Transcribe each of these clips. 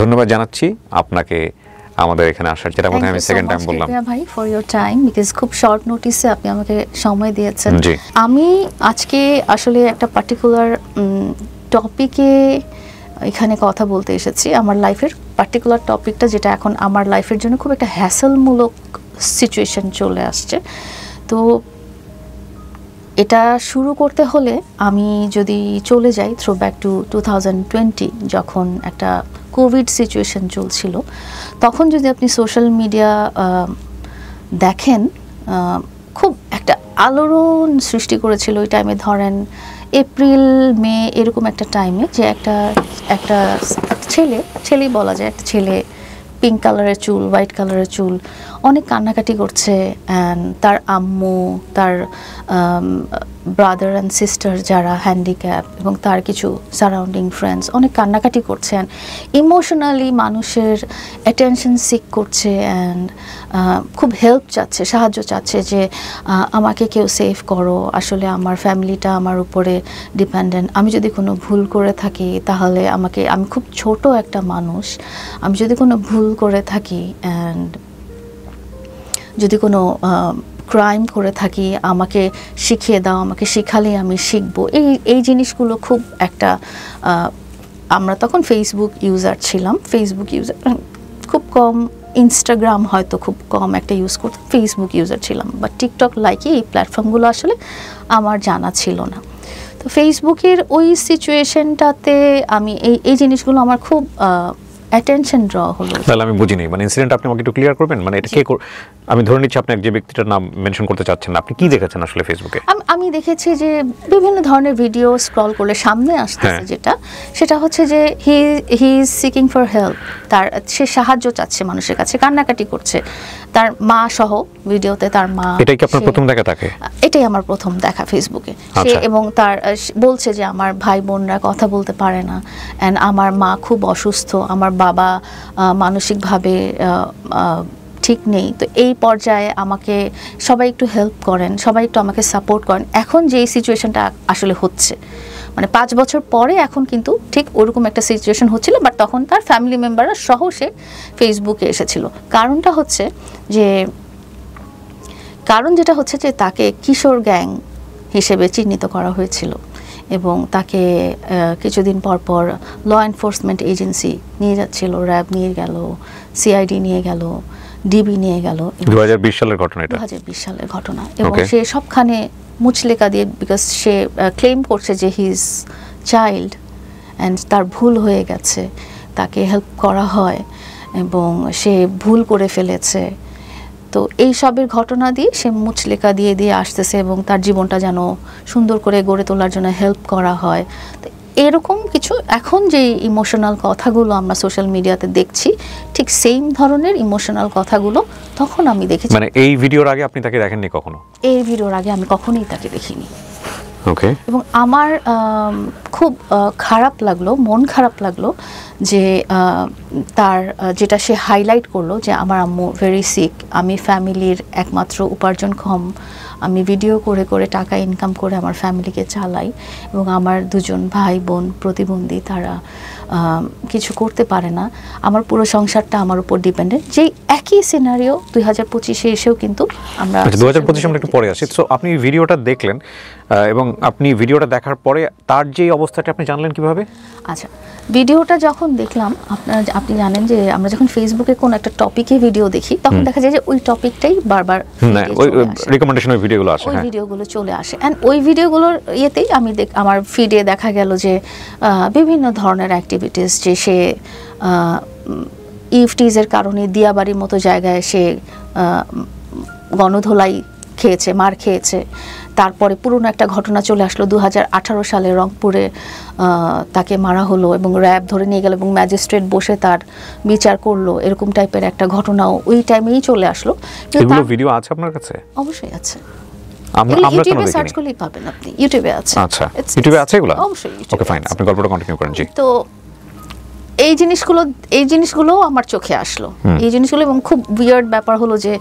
ধন্যবাদ জানাচ্ছি আপনাকে আমাদের এখানে আসার, যেটা মনে আমি সেকেন্ড টাইম বললাম। ভাই ফর ইওর টাইম, বিকজ খুব শর্ট নোটিসে আপনি আমাকে সময় দিয়েছেন। জি। আমি আজকে আসলে একটা পার্টিকুলার টপিকে এখানে কথা বলতে এসেছি। আমার লাইফের পার্টিকুলার টপিকটা, যেটা এখন আমার লাইফের জন্য খুব একটা হ্যাসেলমূলক সিচুয়েশন চলে আসছে। তো এটা শুরু করতে হলে আমি যদি চলে যাই থ্রো ব্যাক টু 2020, যখন একটা কোভিড সিচুয়েশন চলছিল, তখন যদি আপনি সোশ্যাল মিডিয়া দেখেন, খুব একটা আলোড়ন সৃষ্টি করেছিল ওই টাইমে। ধরেন এপ্রিল মে এরকম একটা টাইমে, যে একটা ছেলেই বলা যায়, একটা ছেলে পিঙ্ক কালারের চুল, হোয়াইট কালারের চুল, অনেক কান্নাকাটি করছে। অ্যান্ড তার আম্মু, তার ব্রাদার অ্যান্ড সিস্টার যারা হ্যান্ডিক্যাপ, এবং তার কিছু সারাউন্ডিং ফ্রেন্ডস অনেক কান্নাকাটি করছেন, ইমোশনালি মানুষের অ্যাটেনশন সিক করছে, অ্যান্ড খুব হেল্প চাচ্ছে, সাহায্য চাচ্ছে, যে আমাকে কেউ সেভ করো, আসলে আমার ফ্যামিলিটা আমার উপরে ডিপেন্ডেন্ট, আমি যদি কোনো ভুল করে থাকি তাহলে আমি খুব ছোট একটা মানুষ, আমি যদি কোনো ভুল করে থাকি অ্যান্ড যদি কোনো ক্রাইম করে থাকি, আমাকে শিখিয়ে দাও, আমাকে শিখালেই আমি শিখবো। এই জিনিসগুলো খুব একটা, আমরা তখন ফেসবুক ইউজার ছিলাম, ফেসবুক ইউজার খুব কম, ইনস্টাগ্রাম হয়তো খুব কম একটা ইউজ করতাম, ফেসবুক ইউজার ছিলাম, বা টিকটক লাইকি এই প্ল্যাটফর্মগুলো আসলে আমার জানা ছিল না। তো ফেসবুকের ওই সিচুয়েশনটাতে আমি এই জিনিসগুলো আমার খুব অ্যাটেনশন ড্র হলো। তাহলে আমি বুঝিনি, মানে ইনসিডেন্ট আপনি আমাকে একটু ক্লিয়ার করবেন? মানে এটা কে, আমি ধরে নিচ্ছি আপনি যে ব্যক্তিটার নাম মেনশন করতে চাচ্ছেন না, আপনি কি দেখেছেন আসলে ফেসবুকে? আমি দেখেছি যে বিভিন্ন ধরনের ভিডিও স্ক্রল করলে সামনে আসতেছে, সেটা হচ্ছে যে he is seeking for help, সে সাহায্য চাচ্ছে মানুষের কাছে, কান্নাকাটি করছে, তার মা সহ ভিডিওতে, তার মা। এটাই কি আপনার প্রথম দেখা থাকে? এটাই আমার প্রথম দেখা ফেসবুকে। এবং তার বলছে যে আমার ভাই বোনরা কথা বলতে পারে না, অ্যান্ড আমার মা খুব অসুস্থ, আমার বাবা মানসিকভাবে ঠিক নেই। তো এই পর্যায়ে আমাকে সবাই একটু হেল্প করেন, সবাই একটু আমাকে সাপোর্ট করেন। এখন যে এই সিচুয়েশনটা আসলে হচ্ছে, মানে 5 বছর পরে এখন কিন্তু ঠিক ওরকম একটা সিচুয়েশন হচ্ছিল, বাট তখন তার ফ্যামিলি মেম্বাররা সহ সে ফেসবুকে এসেছিল। কারণটা হচ্ছে যে, যেটা হচ্ছে যে তাকে কিশোর গ্যাং হিসেবে চিহ্নিত করা হয়েছিল, এবং তাকে কিছুদিন পর ল এনফোর্সমেন্ট এজেন্সি নিয়ে যাচ্ছিল, র্যাব নিয়ে গেল, সিআইডি নিয়ে গেল, ডিবি নিয়ে গেল। 2020 সালের ঘটনা এটা, 2020 সালের ঘটনা। এবং সে সবখানে মুচলেকা দিয়ে, বিকজ সে ক্লেম করছে যে হি ইজ চাইল্ড অ্যান্ড তার ভুল হয়ে গেছে, তাকে হেল্প করা হয় এবং সে ভুল করে ফেলেছে। তো এই সবের ঘটনা দিয়ে সে মুচলেকা দিয়ে আসতেছে, এবং তার জীবনটা যেন সুন্দর করে গড়ে তোলার জন্য হেল্প করা হয়। তো এরকম কিছু এখন যে ইমোশনাল কথাগুলো আমরা সোশ্যাল মিডিয়াতে দেখছি, ঠিক সেম ধরনের ইমোশনাল কথাগুলো তখন আমি দেখেছি। মানে এই ভিডিওর আগে আপনি তাকে দেখেননি কখনো? এই ভিডিওর আগে আমি কখনোই তাকে দেখিনি। ওকে। এবং আমার খুব খারাপ লাগলো, মন খারাপ লাগলো যে তার যেটা সে হাইলাইট করলো, যে আমার আম্মু ভেরি সিক, আমি ফ্যামিলির একমাত্র উপার্জনক্ষম, আমি ভিডিও করে টাকা ইনকাম করে আমার ফ্যামিলিকে চালাই, এবং আমার 2জন ভাই বোন প্রতিবন্ধী, তারা কিছু করতে পারে না, আমার পুরো সংসারটা আমার উপর ডিপেন্ডেন্ট। যেই একই সিনারিও 2025-এ এসেও কিন্তু আমরা 2025 আমরা একটু পরে আসি। সো আপনি ভিডিওটা দেখলেন, এবং আপনি ভিডিওটা দেখার পরে তার যে অবস্থাটা আপনি জানলেন কিভাবে? আচ্ছা, ভিডিওটা যখন দেখলাম, আপনি জানেন যে আমরা যখন ফেসবুকে কোন একটা টপিকে ভিডিও দেখি, তখন দেখা যায় যে ওই টপিকটাই বারবার ওই রিকমেন্ডেশনের ভিডিওগুলো আসে, ওই ভিডিওগুলো চলে আসে। এন্ড ওই ভিডিওগুলোর ইয়েতেই আমার ফিডে দেখা গেল যে বিভিন্ন ধরনের অ্যাক্টিভিটিস, যে সে ইফটিজের কারণে দিয়াবাড়ির মতো জায়গায় সে গণধোলাই খেয়েছে, মার খেয়েছে। তারপরে পুরনো একটা ঘটনা চলে আসলো 2018 সালে রংপুরে তাকে মারা হলো এবং র্যাব ধরে নিয়ে গেল এবং ম্যাজিস্ট্রেট বসে তার বিচার করলো, এরকম টাইপের একটা ঘটনাও ওই টাইমেই চলে আসলো। এগুলো ভিডিও আছে আপনার কাছে? অবশ্যই আছে, আমরা ইউটিউবে সার্চ করলেই পাবেন, আপনি ইউটিউবে আছে। আচ্ছা, ইউটিউবে আছে এগুলো? অবশ্যই। ওকে ফাইন, আপনি গল্পটা কন্টিনিউ করেন। জি। তো এই জিনিসগুলো আমার চোখে আসলো, এই জিনিসগুলো। এবং খুব উইয়ার্ড ব্যাপার হলো যে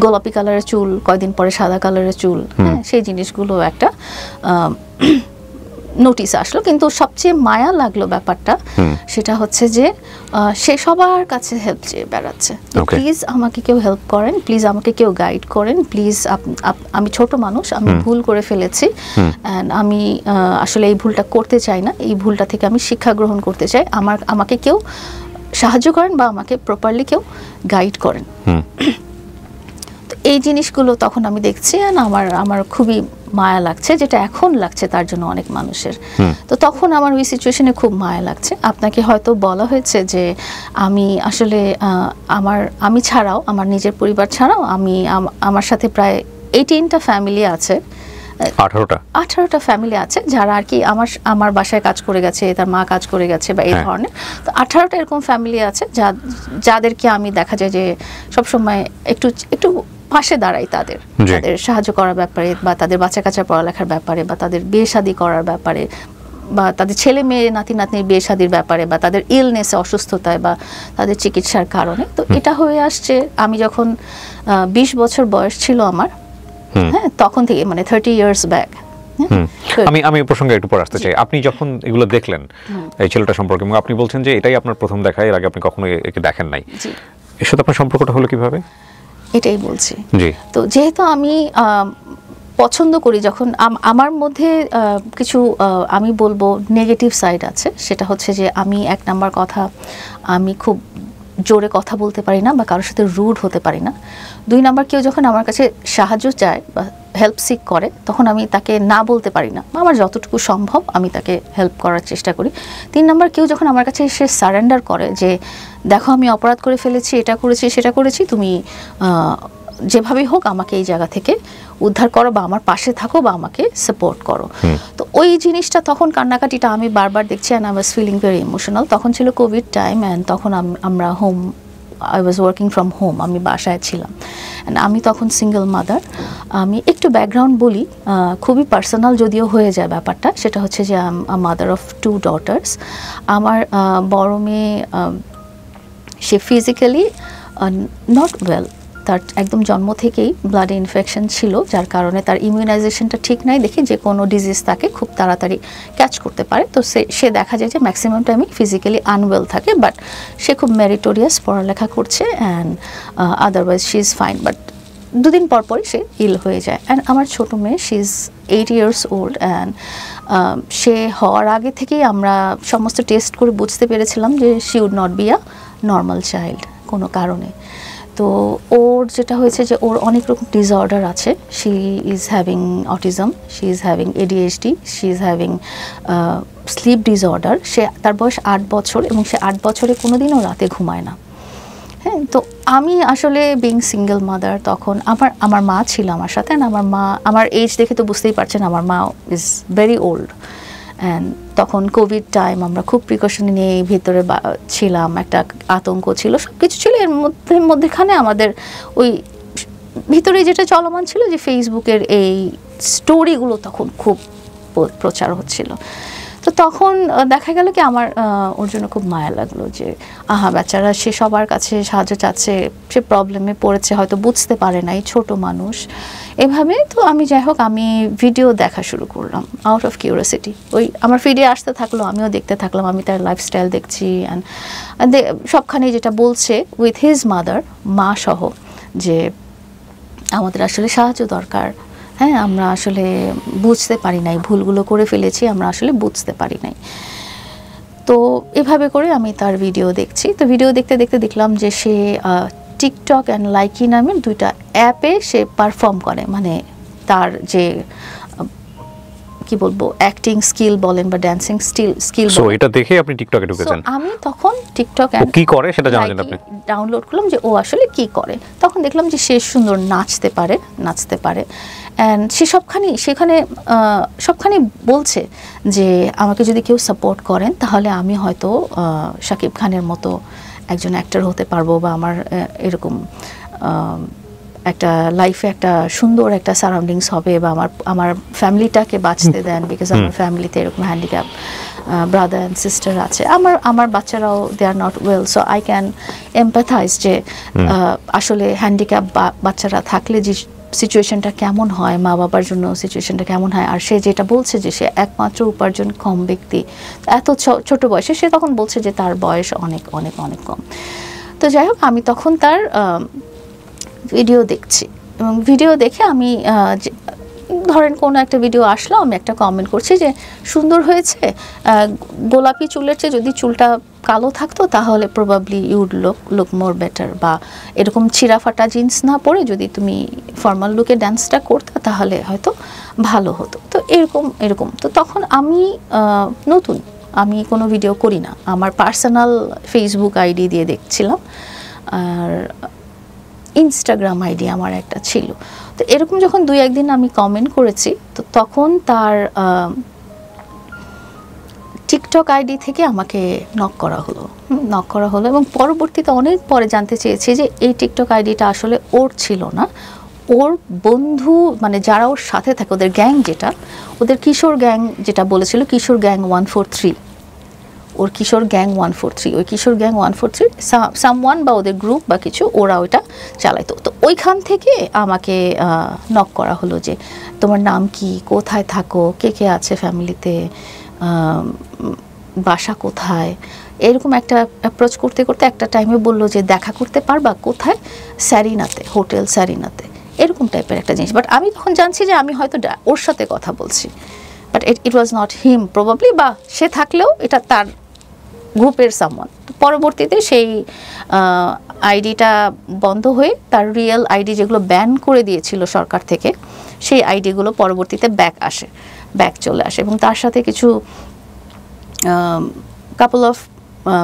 গোলাপি কালারের চুল, কয়দিন পরে সাদা কালারের চুল, হ্যাঁ, সেই জিনিসগুলো একটা নোটিস আসলো, কিন্তু সবচেয়ে মায়া লাগলো ব্যাপারটা সেটা হচ্ছে যে সে সবার কাছে হেল্প চেয়ে বেড়াচ্ছে। প্লিজ আমাকে কেউ হেল্প করেন, প্লিজ আমাকে কেউ গাইড করেন, প্লিজ আমি ছোট মানুষ, আমি ভুল করে ফেলেছি, অ্যান্ড আমি আসলে এই ভুলটা করতে চাই না, এই ভুলটা থেকে আমি শিক্ষা গ্রহণ করতে চাই, আমাকে কেউ সাহায্য করেন বা আমাকে প্রপারলি কেউ গাইড করেন। তো এই জিনিসগুলো তখন আমি দেখছি, আর আমার খুবই মায়া লাগছে, যেটা এখন লাগছে তার জন্য অনেক মানুষের। তো তখন আমার ওই সিচুয়েশনে খুব মায়া লাগছে। আপনাকে হয়তো বলা হয়েছে যে আমি আসলে আমি ছাড়াও, আমার নিজের পরিবার ছাড়াও আমার সাথে প্রায় 18টা ফ্যামিলি আছে, 18টা ফ্যামিলি আছে যারা আর কি আমার বাসায় কাজ করে গেছে, তার মা কাজ করে গেছে বা এই ধরনের। তো 18টা এরকম ফ্যামিলি আছে যাদেরকে আমি দেখা যায় যে সবসময় একটু পাশে দাঁড়াই, তাদের সাহায্য করার ব্যাপারে, বা তাদের বাচ্চা কাচ্চা পড়ালেখার ব্যাপারে, বা তাদের বিয়ে শাদী করার ব্যাপারে, বা তাদের ছেলে মেয়ে নাতি নাতনির বিয়ে শাদীর ব্যাপারে, বা তাদের ইলনেসে, অসুস্থতায়, বা তাদের চিকিৎসার কারণে। তো এটা হয়ে আসছে আমি যখন 20 বছর বয়স ছিল আমার, হ্যাঁ, তখন থেকে, মানে 30 years back। আমি এই প্রসঙ্গে একটু পরে আসতে চাই। আপনি যখন এগুলো দেখলেন এই ছেলেটা সম্পর্কে, এবং আপনি বলছেন যে এটাই আপনার প্রথম দেখা, এর আগে আপনি কখনো একে দেখেন নাই, এর সাথে আপনার সম্পর্কটা হলো কিভাবে? এটাই বলছি। তো যেহেতু আমি পছন্দ করি, যখন আমার মধ্যে কিছু আমি বলবো নেগেটিভ সাইড আছে, সেটা হচ্ছে যে আমি এক নাম্বার কথা, আমি খুব জোরে কথা বলতে পারি না বা কারোর সাথে রুড হতে পারি না। 2 নাম্বার, কেউ যখন আমার কাছে সাহায্য চায় বা হেল্প সিক করে, তখন আমি তাকে না বলতে পারি না, আমার যতটুকু সম্ভব আমি তাকে হেল্প করার চেষ্টা করি। 3 নাম্বার, কেউ যখন আমার কাছে এসে সারেন্ডার করে যে দেখো আমি অপরাধ করে ফেলেছি, এটা করেছি সেটা করেছি, তুমি যেভাবেই হোক আমাকে এই জায়গা থেকে উদ্ধার করো, বা আমার পাশে থাকো, বা আমাকে সাপোর্ট করো। তো ওই জিনিসটা, তখন কান্নাকাটিটা আমি বারবার দেখছি, and I was feeling very emotional. তখন ছিল কোভিড টাইম, অ্যান্ড তখন আমরা I was working from home, আমি বাসায় ছিলাম, অ্যান্ড আমি তখন সিঙ্গেল মাদার। আমি একটু ব্যাকগ্রাউন্ড বলি, খুবই পার্সোনাল যদিও হয়ে যায় ব্যাপারটা, সেটা হচ্ছে যে মাদার অফ 2 daughters। আমার বড় মেয়ে, সে ফিজিক্যালি নট ওয়েল, তার একদম জন্ম থেকেই ব্লাডে ইনফেকশন ছিল, যার কারণে তার ইমিউনাইজেশনটা ঠিক নাই দেখে যে কোনো ডিজিজ তাকে খুব তাড়াতাড়ি ক্যাচ করতে পারে। তো সে দেখা যায় যে ম্যাক্সিমাম টাইমে ফিজিক্যালি আনওয়েল থাকে, বাট সে খুব মেরিটোরিয়াস পড়ালেখা করছে, and otherwise she is fine. But 2 দিন পরই সে ইল হয়ে যায়। অ্যান্ড আমার ছোটো মেয়ে, she is 8 years old, and সে হওয়ার আগে থেকেই আমরা সমস্ত টেস্ট করে বুঝতে পেরেছিলাম যে she would not be a normal child কোনো কারণে। তো ওর যেটা হয়েছে যে ওর অনেক রকম ডিসঅর্ডার আছে। She is having autism, she is having ADHD, she is having sleep disorder. তার বয়স 8 বছর, এবং সে 8 বছরে কোনোদিনও রাতে ঘুমায় না। হ্যাঁ, তো আমি আসলে বিং সিঙ্গেল মাদার, তখন আমার মা ছিল আমার সাথে, আমার এজ দেখে তো বুঝতেই পারছেন আমার মা ইজ ভেরি ওল্ড। অ্যান্ড তখন কোভিড টাইম, আমরা খুব প্রিকশন নিয়ে ভিতরে ছিলাম, একটা আতঙ্ক ছিল, সব কিছু ছিল। এর মধ্যেখানে আমাদের ওই ভিতরে যেটা চলমান ছিল যে ফেসবুকের এই স্টোরিগুলো তখন খুব প্রচার হচ্ছিল। তো তখন দেখা গেল কি আমার ওর জন্য খুব মায়া লাগলো যে বেচারা, সে সবার কাছে সাহায্য চাচ্ছে, সে প্রবলেমে পড়েছে, হয়তো বুঝতে পারে না, এই ছোট মানুষ এভাবে। তো আমি যাই হোক, আমি ভিডিও দেখা শুরু করলাম আউট অফ কিউরিওসিটি। ওই আমার ফিডে আসতে থাকলো, আমিও দেখতে থাকলাম, আমি তার লাইফস্টাইল দেখছি, অ্যান্ড সবখানে যেটা বলছে উইথ হিজ মাদার, মা সহ, যে আমাদের আসলে সাহায্য দরকার। হ্যাঁ, আমরা আসলে বুঝতে পারি নাই, ভুলগুলো করে ফেলেছি, আমরা আসলে বুঝতে পারি নাই। তো এভাবে করে আমি তার ভিডিও দেখছি। তো ভিডিও দেখতে দেখতে দেখলাম যে সে টিকটক অ্যান্ড লাইকি নামের 2টা অ্যাপে সে পারফর্ম করে, মানে তার যে কি বলবো অ্যাক্টিং স্কিল বলেন বা ড্যান্সিং স্কিল। সো এটা দেখে আপনি টিকটকে ঢুকেছেন? আমি তখন টিকটক কি করে সেটা জানলেন আপনি? ডাউনলোড করলাম যে ও আসলে কি করে। তখন দেখলাম যে সে সুন্দর নাচতে পারে, অ্যান্ড সে সেখানে সবখানে বলছে যে আমাকে যদি কেউ সাপোর্ট করেন তাহলে আমি হয়তো শাকিব খানের মতো একজন অ্যাক্টর হতে পারবো, বা আমার এরকম একটা লাইফে একটা সুন্দর একটা সারাউন্ডিংস হবে, বা আমার ফ্যামিলিটাকে বাঁচতে দেন, বিকজ আমার ফ্যামিলিতে এরকম হ্যান্ডিক্যাপ ব্রাদার অ্যান্ড সিস্টার আছে, আমার বাচ্চারাও they are not well, so I can empathise যে আসলে হ্যান্ডিক্যাপ বাচ্চারা থাকলে যে সিচুয়েশনটা কেমন হয়, মা বাবার জন্য সিচুয়েশনটা কেমন হয়। আর সে যেটা বলছে যে সে একমাত্র উপার্জন কম ব্যক্তি, এত ছোট বয়সে, সে তখন বলছে যে তার বয়স অনেক অনেক অনেক কম। তো যাই হোক, আমি তখন তার ভিডিও দেখছি এবং ভিডিও দেখে আমি ধরেন কোনো একটা ভিডিও আসলো, আমি একটা কমেন্ট করছি যে সুন্দর হয়েছে, গোলাপি চুলের চেয়ে যদি চুলটা কালো থাকতো তাহলে প্রবাবলি ইউড লুক মোর বেটার, বা এরকম ছিঁড়া ফাটা জিন্স না পরে যদি তুমি ফর্মাল লুকে ডান্সটা করতে তাহলে হয়তো ভালো হতো। তো এরকম তো তখন আমি নতুন, আমি কোনো ভিডিও করি না, আমার পার্সোনাল ফেসবুক আইডি দিয়ে দেখছিলাম, আর ইনস্টাগ্রাম আইডি আমার একটা ছিল। তো এরকম যখন 2-1 দিন আমি কমেন্ট করেছি, তো তখন তার টিকটক আইডি থেকে আমাকে নক করা হলো এবং পরবর্তীতে অনেক পরে জানতে চেয়েছি যে এই টিকটক আইডিটা আসলে ওর ছিল না, ওর বন্ধু মানে যারা ওর সাথে থাকে, ওদের গ্যাং, যেটা ওদের কিশোর গ্যাং, যেটা বলেছিল কিশোর গ্যাং 143, ওর কিশোর গ্যাং 143, ওই কিশোর গ্যাং 143 সামওয়ান বা ওদের গ্রুপ বা কিছু, ওরা ওইটা চালাইতো। তো ওইখান থেকে আমাকে নক করা হলো যে তোমার নাম কি, কোথায় থাকো, কে কে আছে ফ্যামিলিতে, বাসা কোথায়, এরকম একটা অ্যাপ্রোচ করতে করতে একটা টাইমে বললো যে দেখা করতে পারবা কোথায়, স্যারিনাতে, হোটেল স্যারিনাতে, এরকম টাইপের একটা জিনিস। বাট আমি তখন জানছি যে আমি হয়তো ওর সাথে কথা বলছি, but it was not him probably, বা সে থাকলেও এটা তার গ্রুপের সামওয়ান। পরবর্তীতে সেই আইডিটা বন্ধ হয়ে তার রিয়েল আইডি যেগুলো ব্যান করে দিয়েছিল সরকার থেকে, সেই আইডিগুলো পরবর্তীতে ব্যাক চলে আসে এবং তার সাথে কিছু কাপল অফ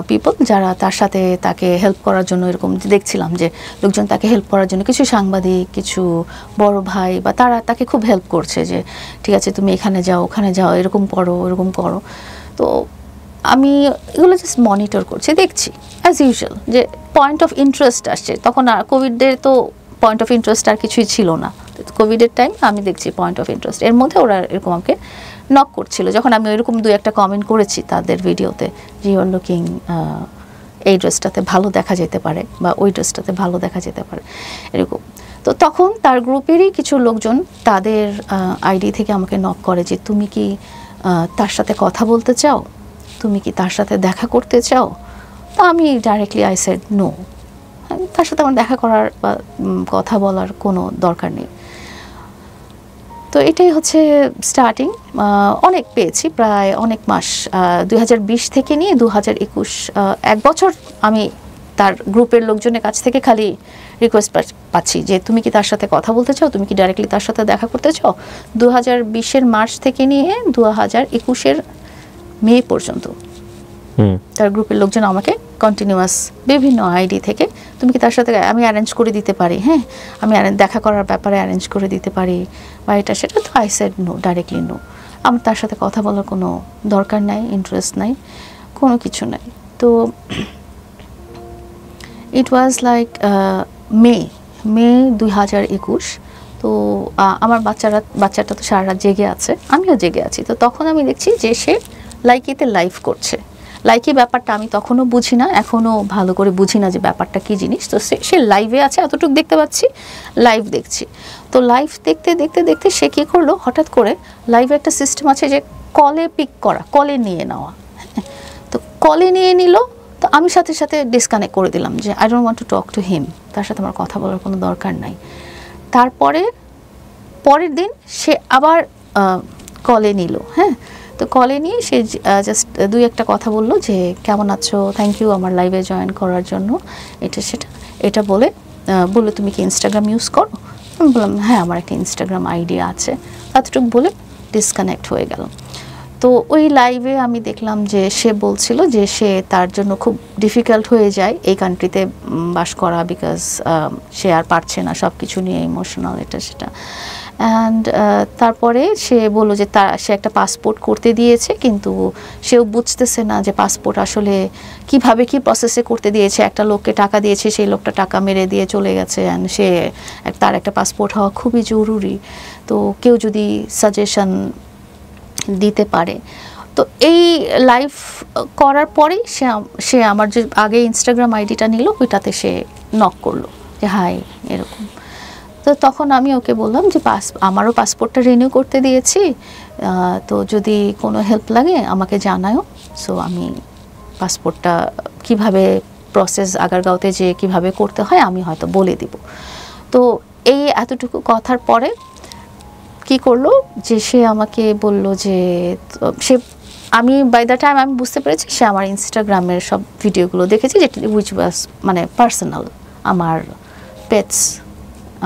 পিপল যারা তার সাথে তাকে হেল্প করার জন্য, এরকম দেখছিলাম যে লোকজন তাকে হেল্প করার জন্য, কিছু সাংবাদিক, কিছু বড় ভাই বা তারা তাকে খুব হেল্প করছে যে ঠিক আছে তুমি এখানে যাও, ওখানে যাও, এরকম করো। তো আমি এগুলো জাস্ট মনিটর করছি, দেখছি অ্যাজ ইউজুয়াল যে পয়েন্ট অফ ইন্টারেস্ট আসছে। তখন আর কোভিডের তো পয়েন্ট অফ ইন্টারেস্ট আর কিছুই ছিল না, কোভিডের টাইম আমি দেখছি পয়েন্ট অফ ইন্টারেস্ট। এর মধ্যে ওরা এরকম আমাকে নক করছিল যখন আমি ওইরকম 2-1 কমেন্ট করেছি তাদের ভিডিওতে যে ইউ আর লুকিং, এই ড্রেসটাতে ভালো দেখা যেতে পারে বা ওই ড্রেসটাতে ভালো দেখা যেতে পারে, এরকম। তো তখন তার গ্রুপেরই কিছু লোকজন তাদের আইডি থেকে আমাকে নক করে যে তুমি কি তার সাথে কথা বলতে চাও, তুমি কি তার সাথে দেখা করতে চাও। তো আমি ডাইরেক্টলি আই সেড নো, তার সাথে আমার দেখা করার বা কথা বলার কোনো দরকার নেই। তো এটাই হচ্ছে স্টার্টিং। অনেক পেয়েছি, প্রায় অনেক মাস, 2020 থেকে নিয়ে 2021, 1 বছর আমি তার গ্রুপের লোকজনের কাছ থেকে খালি রিকোয়েস্ট পাচ্ছি যে তুমি কি তার সাথে কথা বলতে চাও, তুমি কি ডাইরেক্টলি তার সাথে দেখা করতে চাও। 2020-এর মার্চ থেকে নিয়ে 2021-এর মে পর্যন্ত তার গ্রুপের লোকজন আমাকে কন্টিনিউয়াস বিভিন্ন আইডি থেকে তুমি কি তার সাথে, আমি অ্যারেঞ্জ করে দিতে পারি, হ্যাঁ আমি দেখা করার ব্যাপারে অ্যারেঞ্জ করে দিতে পারি বা এটা সেটা। তো I said no, directly no, আমার তার সাথে কথা বলার কোনো দরকার নাই, ইন্টারেস্ট নাই, কোনো কিছু নাই। তো ইট ওয়াজ লাইক মে 2021। তো আমার বাচ্চাটা তো সারা রাত জেগে আছে, আমিও জেগে আছি। তো তখন আমি দেখছি যে সে লাইকিতে লাইভ করছে। লাইকি ব্যাপারটা আমি তখনও বুঝি না, এখনও ভালো করে বুঝি না যে ব্যাপারটা কী জিনিস। তো সে লাইভে আছে, এতটুকু দেখতে পাচ্ছি, লাইভ দেখছি। তো লাইভ দেখতে দেখতে দেখতে সে কী করলো, হঠাৎ করে লাইভে একটা সিস্টেম আছে যে কলে পিক করা, কলে নিয়ে নেওয়া। তো কলে নিয়ে নিল, তো আমি সাথে সাথে ডিসকানেক্ট করে দিলাম যে I don't want to talk to him, তার সাথে আমার কথা বলার কোনো দরকার নাই। তারপরে পরের দিন সে আবার কলে নিল, হ্যাঁ। তো কলে নিয়ে সে জাস্ট 2-1 কথা বললো যে কেমন আছো, থ্যাংক ইউ আমার লাইভে জয়েন করার জন্য, এটা বলে বললো তুমি কি ইনস্টাগ্রাম ইউজ করো। আমি বললাম হ্যাঁ আমার একটা ইনস্টাগ্রাম আইডি আছে, এতটুকু বলে ডিসকানেক্ট হয়ে গেল। তো ওই লাইভে আমি দেখলাম যে সে বলছিল যে সে তার জন্য খুব ডিফিকাল্ট হয়ে যায় এই কান্ট্রিতে বাস করা, বিকজ সে আর পারছে না সব কিছু নিয়ে, ইমোশনাল এটা সেটা। অ্যান্ড তারপরে সে বললো যে সে একটা পাসপোর্ট করতে দিয়েছে, কিন্তু সেও বুঝতেছে না যে পাসপোর্ট আসলে কিভাবে কি প্রসেসে করতে দিয়েছে। একটা লোককে টাকা দিয়েছে, সেই লোকটা টাকা মেরে দিয়ে চলে গেছে, অ্যান্ড তার একটা পাসপোর্ট হওয়া খুবই জরুরি। তো কেউ যদি সাজেশন দিতে পারে। তো এই লাইভ করার পরেই সে আমার যে আগে ইনস্টাগ্রাম আইডিটা নিল ওইটাতে সে নক করলো যে হাই এরকম। তো তখন আমি ওকে বললাম যে আমারও পাসপোর্টটা রিনিউ করতে দিয়েছি, তো যদি কোনো হেল্প লাগে আমাকে জানাও। সো আমি পাসপোর্টটা কিভাবে প্রসেস আগারগাঁওতে যে কিভাবে করতে হয় আমি হয়তো বলে দিব। তো এই এতটুকু কথার পরে কি করলো যে সে আমাকে বলল যে সে, আমি বাই দ্য টাইম আমি বুঝতে পেরেছি সে আমার ইনস্টাগ্রামের সব ভিডিওগুলো দেখেছি, যেটা উইচ ওয়াজ মানে পার্সোনাল, আমার পেটস,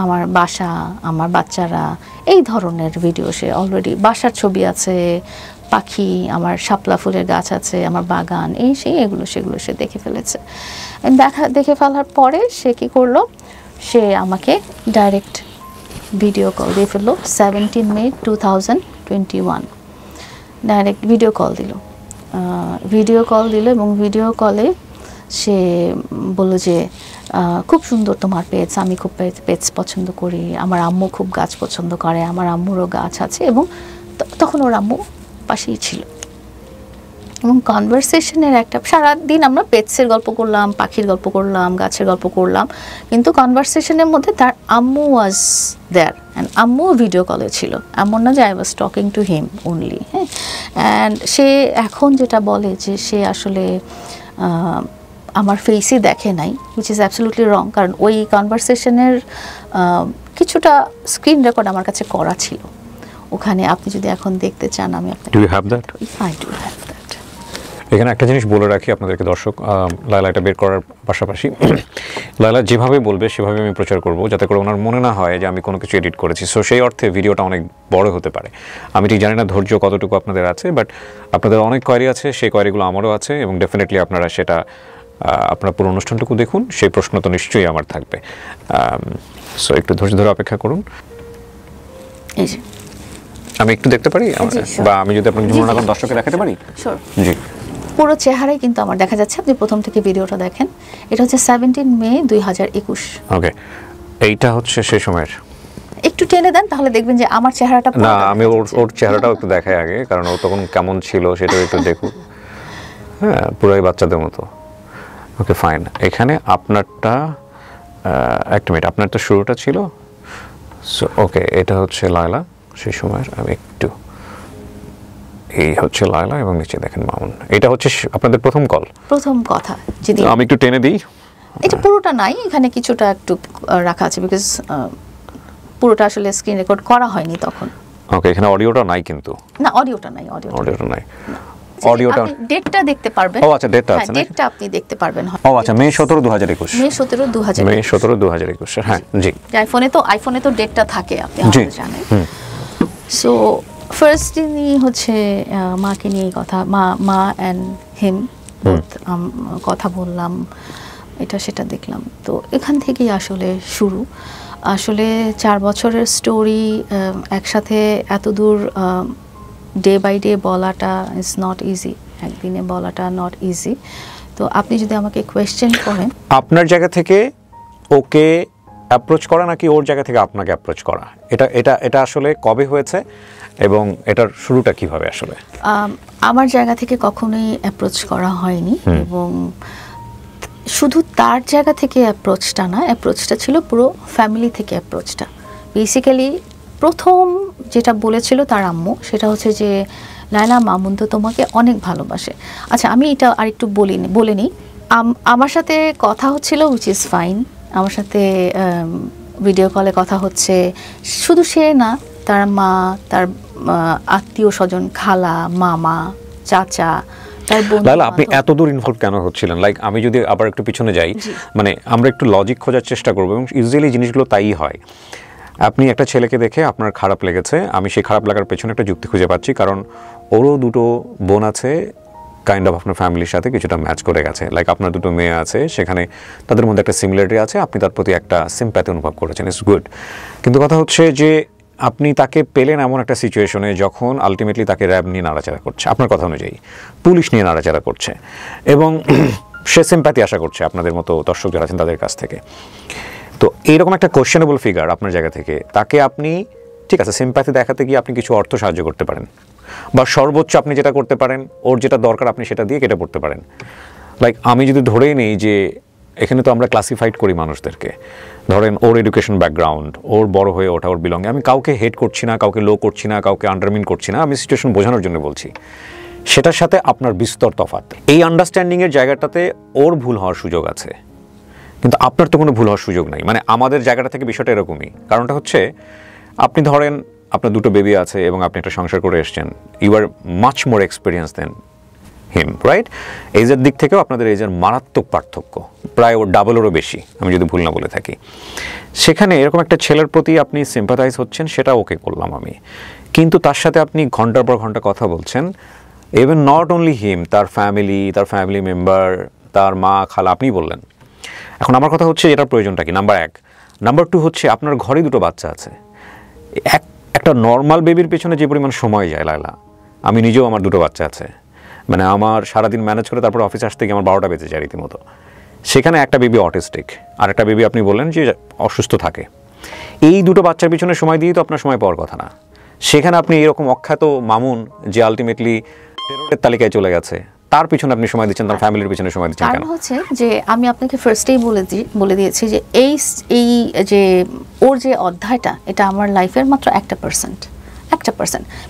আমার বাসা, আমার বাচ্চারা, এই ধরনের ভিডিও সে অলরেডি, বাসার ছবি আছে, পাখি, আমার শাপলা ফুলের গাছ আছে, আমার বাগান, এই সেই এগুলো সেগুলো সে দেখে ফেলেছে। দেখে ফেলার পরে সে কি করলো, সে আমাকে ডাইরেক্ট ভিডিও কল দিয়ে ফেললো 17 মে 2021, ডাইরেক্ট ভিডিও কল দিল এবং ভিডিও কলে সে বললো যে খুব সুন্দর তোমার পেটস, আমি খুব পেটস পছন্দ করি, আমার আম্মু খুব গাছ পছন্দ করে, আমার আম্মুরও গাছ আছে, এবং তখন ওর আম্মু পাশেই ছিল। এবং কনভারসেশনের একটা, সারাদিন আমরা পেটসের গল্প করলাম, পাখির গল্প করলাম, গাছের গল্প করলাম, কিন্তু কনভারসেশনের মধ্যে তার আম্মু ওয়াজ দেয়ার, অ্যান্ড আম্মু ভিডিও কলে ছিল, এমন না যে I was talking to him only. হ্যাঁ, অ্যান্ড সে এখন যেটা বলে যে সে আসলে আমার ফেসই দেখে নাই, হুইচ ইজ অ্যাবসলিউটলি রং, কারণ ওই কনভারসেশনের কিছুটা স্ক্রিন রেকর্ড আমার কাছে করা ছিল ওখানে। আপনি যদি এখন দেখতে চান আমি আপনাকে, do you have that? I do have that. এখানে একটা জিনিস বলে রাখি আপনাদেরকে দর্শক, লায়লা এটা বের করার পাশাপাশি লায়লা যেভাবে বলবে সেভাবে আমি প্রচার করব, যাতে করে ওনার মনে না হয় যে আমি কোনো কিছু এডিট করেছি। সো সেই অর্থে ভিডিওটা অনেক বড় হতে পারে। আমি ঠিক জানি না ধৈর্য কতটুকু আপনাদের আছে, বাট আপনাদের অনেক কোয়ারি আছে, সেই কোয়ারিগুলো আমারও আছে, এবং ডেফিনেটলি আপনারা সেটা আপনার পুরো অনুষ্ঠানটুকু দেখুন, সেই প্রশ্ন তো নিশ্চয়ই আমার থাকবে। সো একটু ধৈর্য ধরে অপেক্ষা করুন। এই যে আমি একটু দেখতে পারি, বা আমি যদি আপনাকে মনোনয়ন দর্শককে দেখাতে পারি? জি, পুরো চেহারাই কিন্তু আমার দেখা যাচ্ছে, আপনি প্রথম থেকে ভিডিওটা দেখেন। এটা হচ্ছে 17 মে 2021। ওকে, এইটা হচ্ছে সেই সময়ের। একটু টেনে দেন তাহলে দেখবেন যে আমার চেহারাটা, না আমি ওর চেহারাটাও একটু দেখাই আগে, কারণ ও তখন কেমন ছিল সেটাও একটু দেখুন। হ্যাঁ, পুরোই বাচ্চাদের মতো। ওকে ফাইন, এখানে আপনারটা একটা মিনিট, আপনার তো শুরুটা ছিল। সো ওকে, এটা হচ্ছে লায়লা সেই সময়ের। আমি একটু, এই হচ্ছে লায়লা এবং নিচে দেখেন মামুন। এটা হচ্ছে আপনাদের প্রথম কল, প্রথম কথা। যদি আমি একটু টেনে দিই, এটা পুরোটা নাই, এখানে কিছুটা একটু রাখা আছে, বিকজ পুরোটা আসলে স্ক্রিন রেকর্ড করা হয়নি তখন। ওকে, এখানে অডিওটা নাই কিন্তু? না, অডিওটা নাই, অডিওটা নাই। অডিওটা, ডেটটা দেখতে পারবেন। ও আচ্ছা, ডেটটা আছে না? ডেটটা আপনি দেখতে পারবেন। ও আচ্ছা, মে 17, 2021। মে 17, 2021। হ্যাঁ জি। আইফোনে তো ডেটটা থাকে, আপনি হয়তো জানেন। সো ফার্স্ট দিনই হচ্ছে মাকে নিয়ে কথা, মা অ্যান্ড হিম কথা বললাম, এটা সেটা দেখলাম। তো এখান থেকেই আসলে শুরু। আসলে 4 বছরের স্টোরি একসাথে এত দূর ডে বাই ডে বলাটা ইজ নট ইজি, একদিনে বলাটা নট ইজি। তো আপনি যদি আমাকে কোয়েশ্চেন করেন, আপনার জায়গা থেকে ওকে অ্যাপ্রোচ করা নাকি ওর জায়গা থেকে আপনাকে অ্যাপ্রোচ করা, এটা আসলে কবে হয়েছে এবং এটার শুরুটা কিভাবে আসলে? আমার জায়গা থেকে কখনোই অ্যাপ্রোচ করা হয়নি, এবং শুধু তার জায়গা থেকে অ্যাপ্রোচটা না, অ্যাপ্রোচটা ছিল পুরো ফ্যামিলি থেকে অ্যাপ্রোচটা। বেসিক্যালি প্রথম যেটা বলেছিল তার আম্মু, সেটা হচ্ছে যে লায়লা, মামুন তো তোমাকে অনেক ভালোবাসে। আচ্ছা, আমি এটা আরেকটু বলে নিই। আমার সাথে কথা হচ্ছিল, উইচ ইজ ফাইন, আমার সাথে ভিডিও কলে কথা হচ্ছে। শুধু সে না, তার মা, তার আত্মীয় স্বজন, খালা, মামা, চাচা, তার বন্ধু। লায়লা, আপনি এত দূর ইনভলভ কেন হচ্ছিলেন? লাইক আমি যদি আবার একটু পিছনে যাই, মানে আমরা একটু লজিক খোঁজার চেষ্টা করবো, এবং ইউজুয়ালি জিনিসগুলো তাই হয়। আপনি একটা ছেলেকে দেখে আপনার খারাপ লেগেছে, আমি সেই খারাপ লাগার পেছনে একটা যুক্তি খুঁজে পাচ্ছি, কারণ ওরও দুটো বোন আছে, কাইন্ড অফ আপনার ফ্যামিলির সাথে কিছুটা ম্যাচ করে গেছে। লাইক আপনার দুটো মেয়ে আছে, সেখানে তাদের মধ্যে একটা সিমিলারিটি আছে, আপনি তার প্রতি একটা সিম্প্যাথি অনুভব করেছেন, ইটস গুড। কিন্তু কথা হচ্ছে যে আপনি তাকে পেলেন এমন একটা সিচুয়েশনে যখন আলটিমেটলি তাকে র্যাব নিয়ে নাড়াচাড়া করছে, আপনার কথা অনুযায়ী পুলিশ নিয়ে নাড়াচাড়া করছে, এবং সে সিম্প্যাথি আশা করছে আপনাদের মতো দর্শক যারা আছেন তাদের কাছ থেকে। তো এইরকম একটা কোয়েশ্চেনেবল ফিগার আপনার জায়গা থেকে, তাকে আপনি ঠিক আছে সিম্প্যাথি দেখাতে গিয়ে আপনি কিছু অর্থ সাহায্য করতে পারেন, বা সর্বোচ্চ আপনি যেটা করতে পারেন, ওর যেটা দরকার আপনি সেটা দিয়ে কেটে পড়তে পারেন। লাইক আমি যদি ধরেই নেই যে এখানে তো আমরা ক্লাসিফাইড করি মানুষদেরকে, ধরেন ওর এডুকেশন ব্যাকগ্রাউন্ড, ওর বড় হয়ে ওঠা, ওর বিলঙ্গে। আমি কাউকে হেট করছি না, কাউকে লো করছি না, কাউকে আন্ডারমিন করছি না, আমি সিচুয়েশন বোঝানোর জন্য বলছি। সেটার সাথে আপনার বিস্তর তফাৎ। এই আন্ডারস্ট্যান্ডিংয়ের জায়গাটাতে ওর ভুল হওয়ার সুযোগ আছে, কিন্তু আপনার তো কোনো ভুল হওয়ার সুযোগ নাই। মানে আমাদের জায়গাটা থেকে বিষয়টা এরকমই। কারণটা হচ্ছে, আপনি ধরেন আপনার দুটো বেবি আছে এবং আপনি একটা সংসার করে এসছেন, you are much more experience than him, right? এজের দিক থেকেও আপনাদের এজের মারাত্মক পার্থক্য, প্রায় ওর ডাবলেরও বেশি, আমি যদি ভুল না বলে থাকি। সেখানে এরকম একটা ছেলের প্রতি আপনি সিম্পাথাইজ হচ্ছেন, সেটা ওকে করলাম আমি, কিন্তু তার সাথে আপনি ঘন্টার পর ঘন্টা কথা বলছেন, ইভেন নট অনলি হিম, তার ফ্যামিলি মেম্বার, তার মা, খালা, আপনি বললেন। এখন আমার কথা হচ্ছে, এটার প্রয়োজনটা কি? নাম্বার 1। নাম্বার 2 হচ্ছে, আপনার ঘরে দুটো বাচ্চা আছে। একটা নর্মাল বেবির পেছনে যে পরিমাণ সময় যায় লায়লা, আমি নিজেও, আমার দুটো বাচ্চা আছে, মানে আমার সারাদিন ম্যানেজ করে তারপর অফিস আসতে গিয়ে আমার 12টা বেজে যায় রীতিমতো। সেখানে একটা বেবি অটিস্টিক, আর একটা বেবি আপনি বললেন যে অসুস্থ থাকে। এই দুটো বাচ্চার পিছনে সময় দিয়ে তো আপনার সময় পাওয়ার কথা না। সেখানে আপনি এরকম অখ্যাত মামুন, যে আলটিমেটলি টেররের তালিকায় চলে গেছে, তার পিছনে আপনি সময় দিচ্ছেন, তার ফ্যামিলির পিছনে সময় দিচ্ছেন কেন? কারণ হচ্ছে যে আমি আপনাকে ফার্স্টেই বলে দিয়েছি যে এই যে ওর যে অধ্যায়টা, এটা আমার লাইফের মাত্র 1%,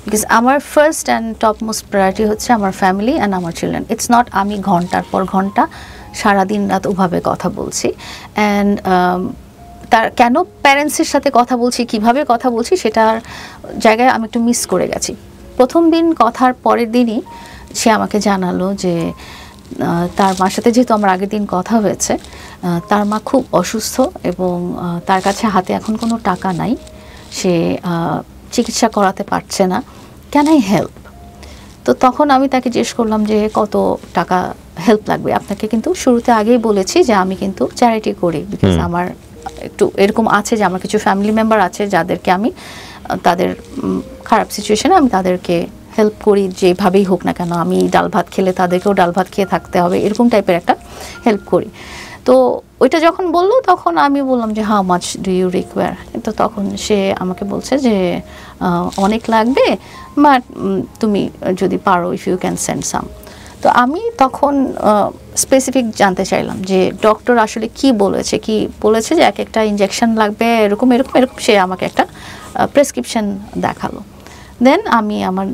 বিকজ আমার first and top most priority হচ্ছে আমার ফ্যামিলি অ্যান্ড আমার চিলড্রেন। ইটস নট আমি ঘন্টার পর ঘন্টা সারাদিন রাত ওভাবে কথা বলছি। অ্যান্ড তার কেন প্যারেন্টসের সাথে কথা বলছি, কিভাবে কথা বলছি, সেটার জায়গায় আমি একটু মিস করে গেছি। প্রথম দিন কথার পরের দিনই সে আমাকে জানালো যে তার মার সাথে, যেহেতু আমার আগের দিন কথা হয়েছে, তার মা খুব অসুস্থ এবং তার কাছে হাতে এখন কোনো টাকা নাই, সে চিকিৎসা করাতে পারছে না, ক্যান আই হেল্প? তো তখন আমি তাকে জিজ্ঞেস করলাম যে কত টাকা হেল্প লাগবে। আপনাকে কিন্তু শুরুতে আগেই বলেছি যে আমি কিন্তু চ্যারিটি করি, বিকজ আমার একটু এরকম আছে যে আমার কিছু ফ্যামিলি মেম্বার আছে যাদেরকে আমি তাদের খারাপ সিচুয়েশনে আমি তাদেরকে হেল্প করি, যেভাবেই হোক না কেন। আমি ডাল ভাত খেলে তাদেরকেও ডাল ভাত খেয়ে থাকতে হবে, এরকম টাইপের একটা হেল্প করি। তো ওইটা যখন বললো, তখন আমি বললাম যে how much do you require? তো তখন সে আমাকে বলছে যে অনেক লাগবে, বাট তুমি যদি পারো, ইফ ইউ ক্যান সেন্ড সাম। তো আমি তখন স্পেসিফিক জানতে চাইলাম যে ডক্টর আসলে কি বলেছে যে এক একটা ইনজেকশন লাগবে, এরকম সে আমাকে একটা প্রেসক্রিপশন দেখালো। দেন আমি আমার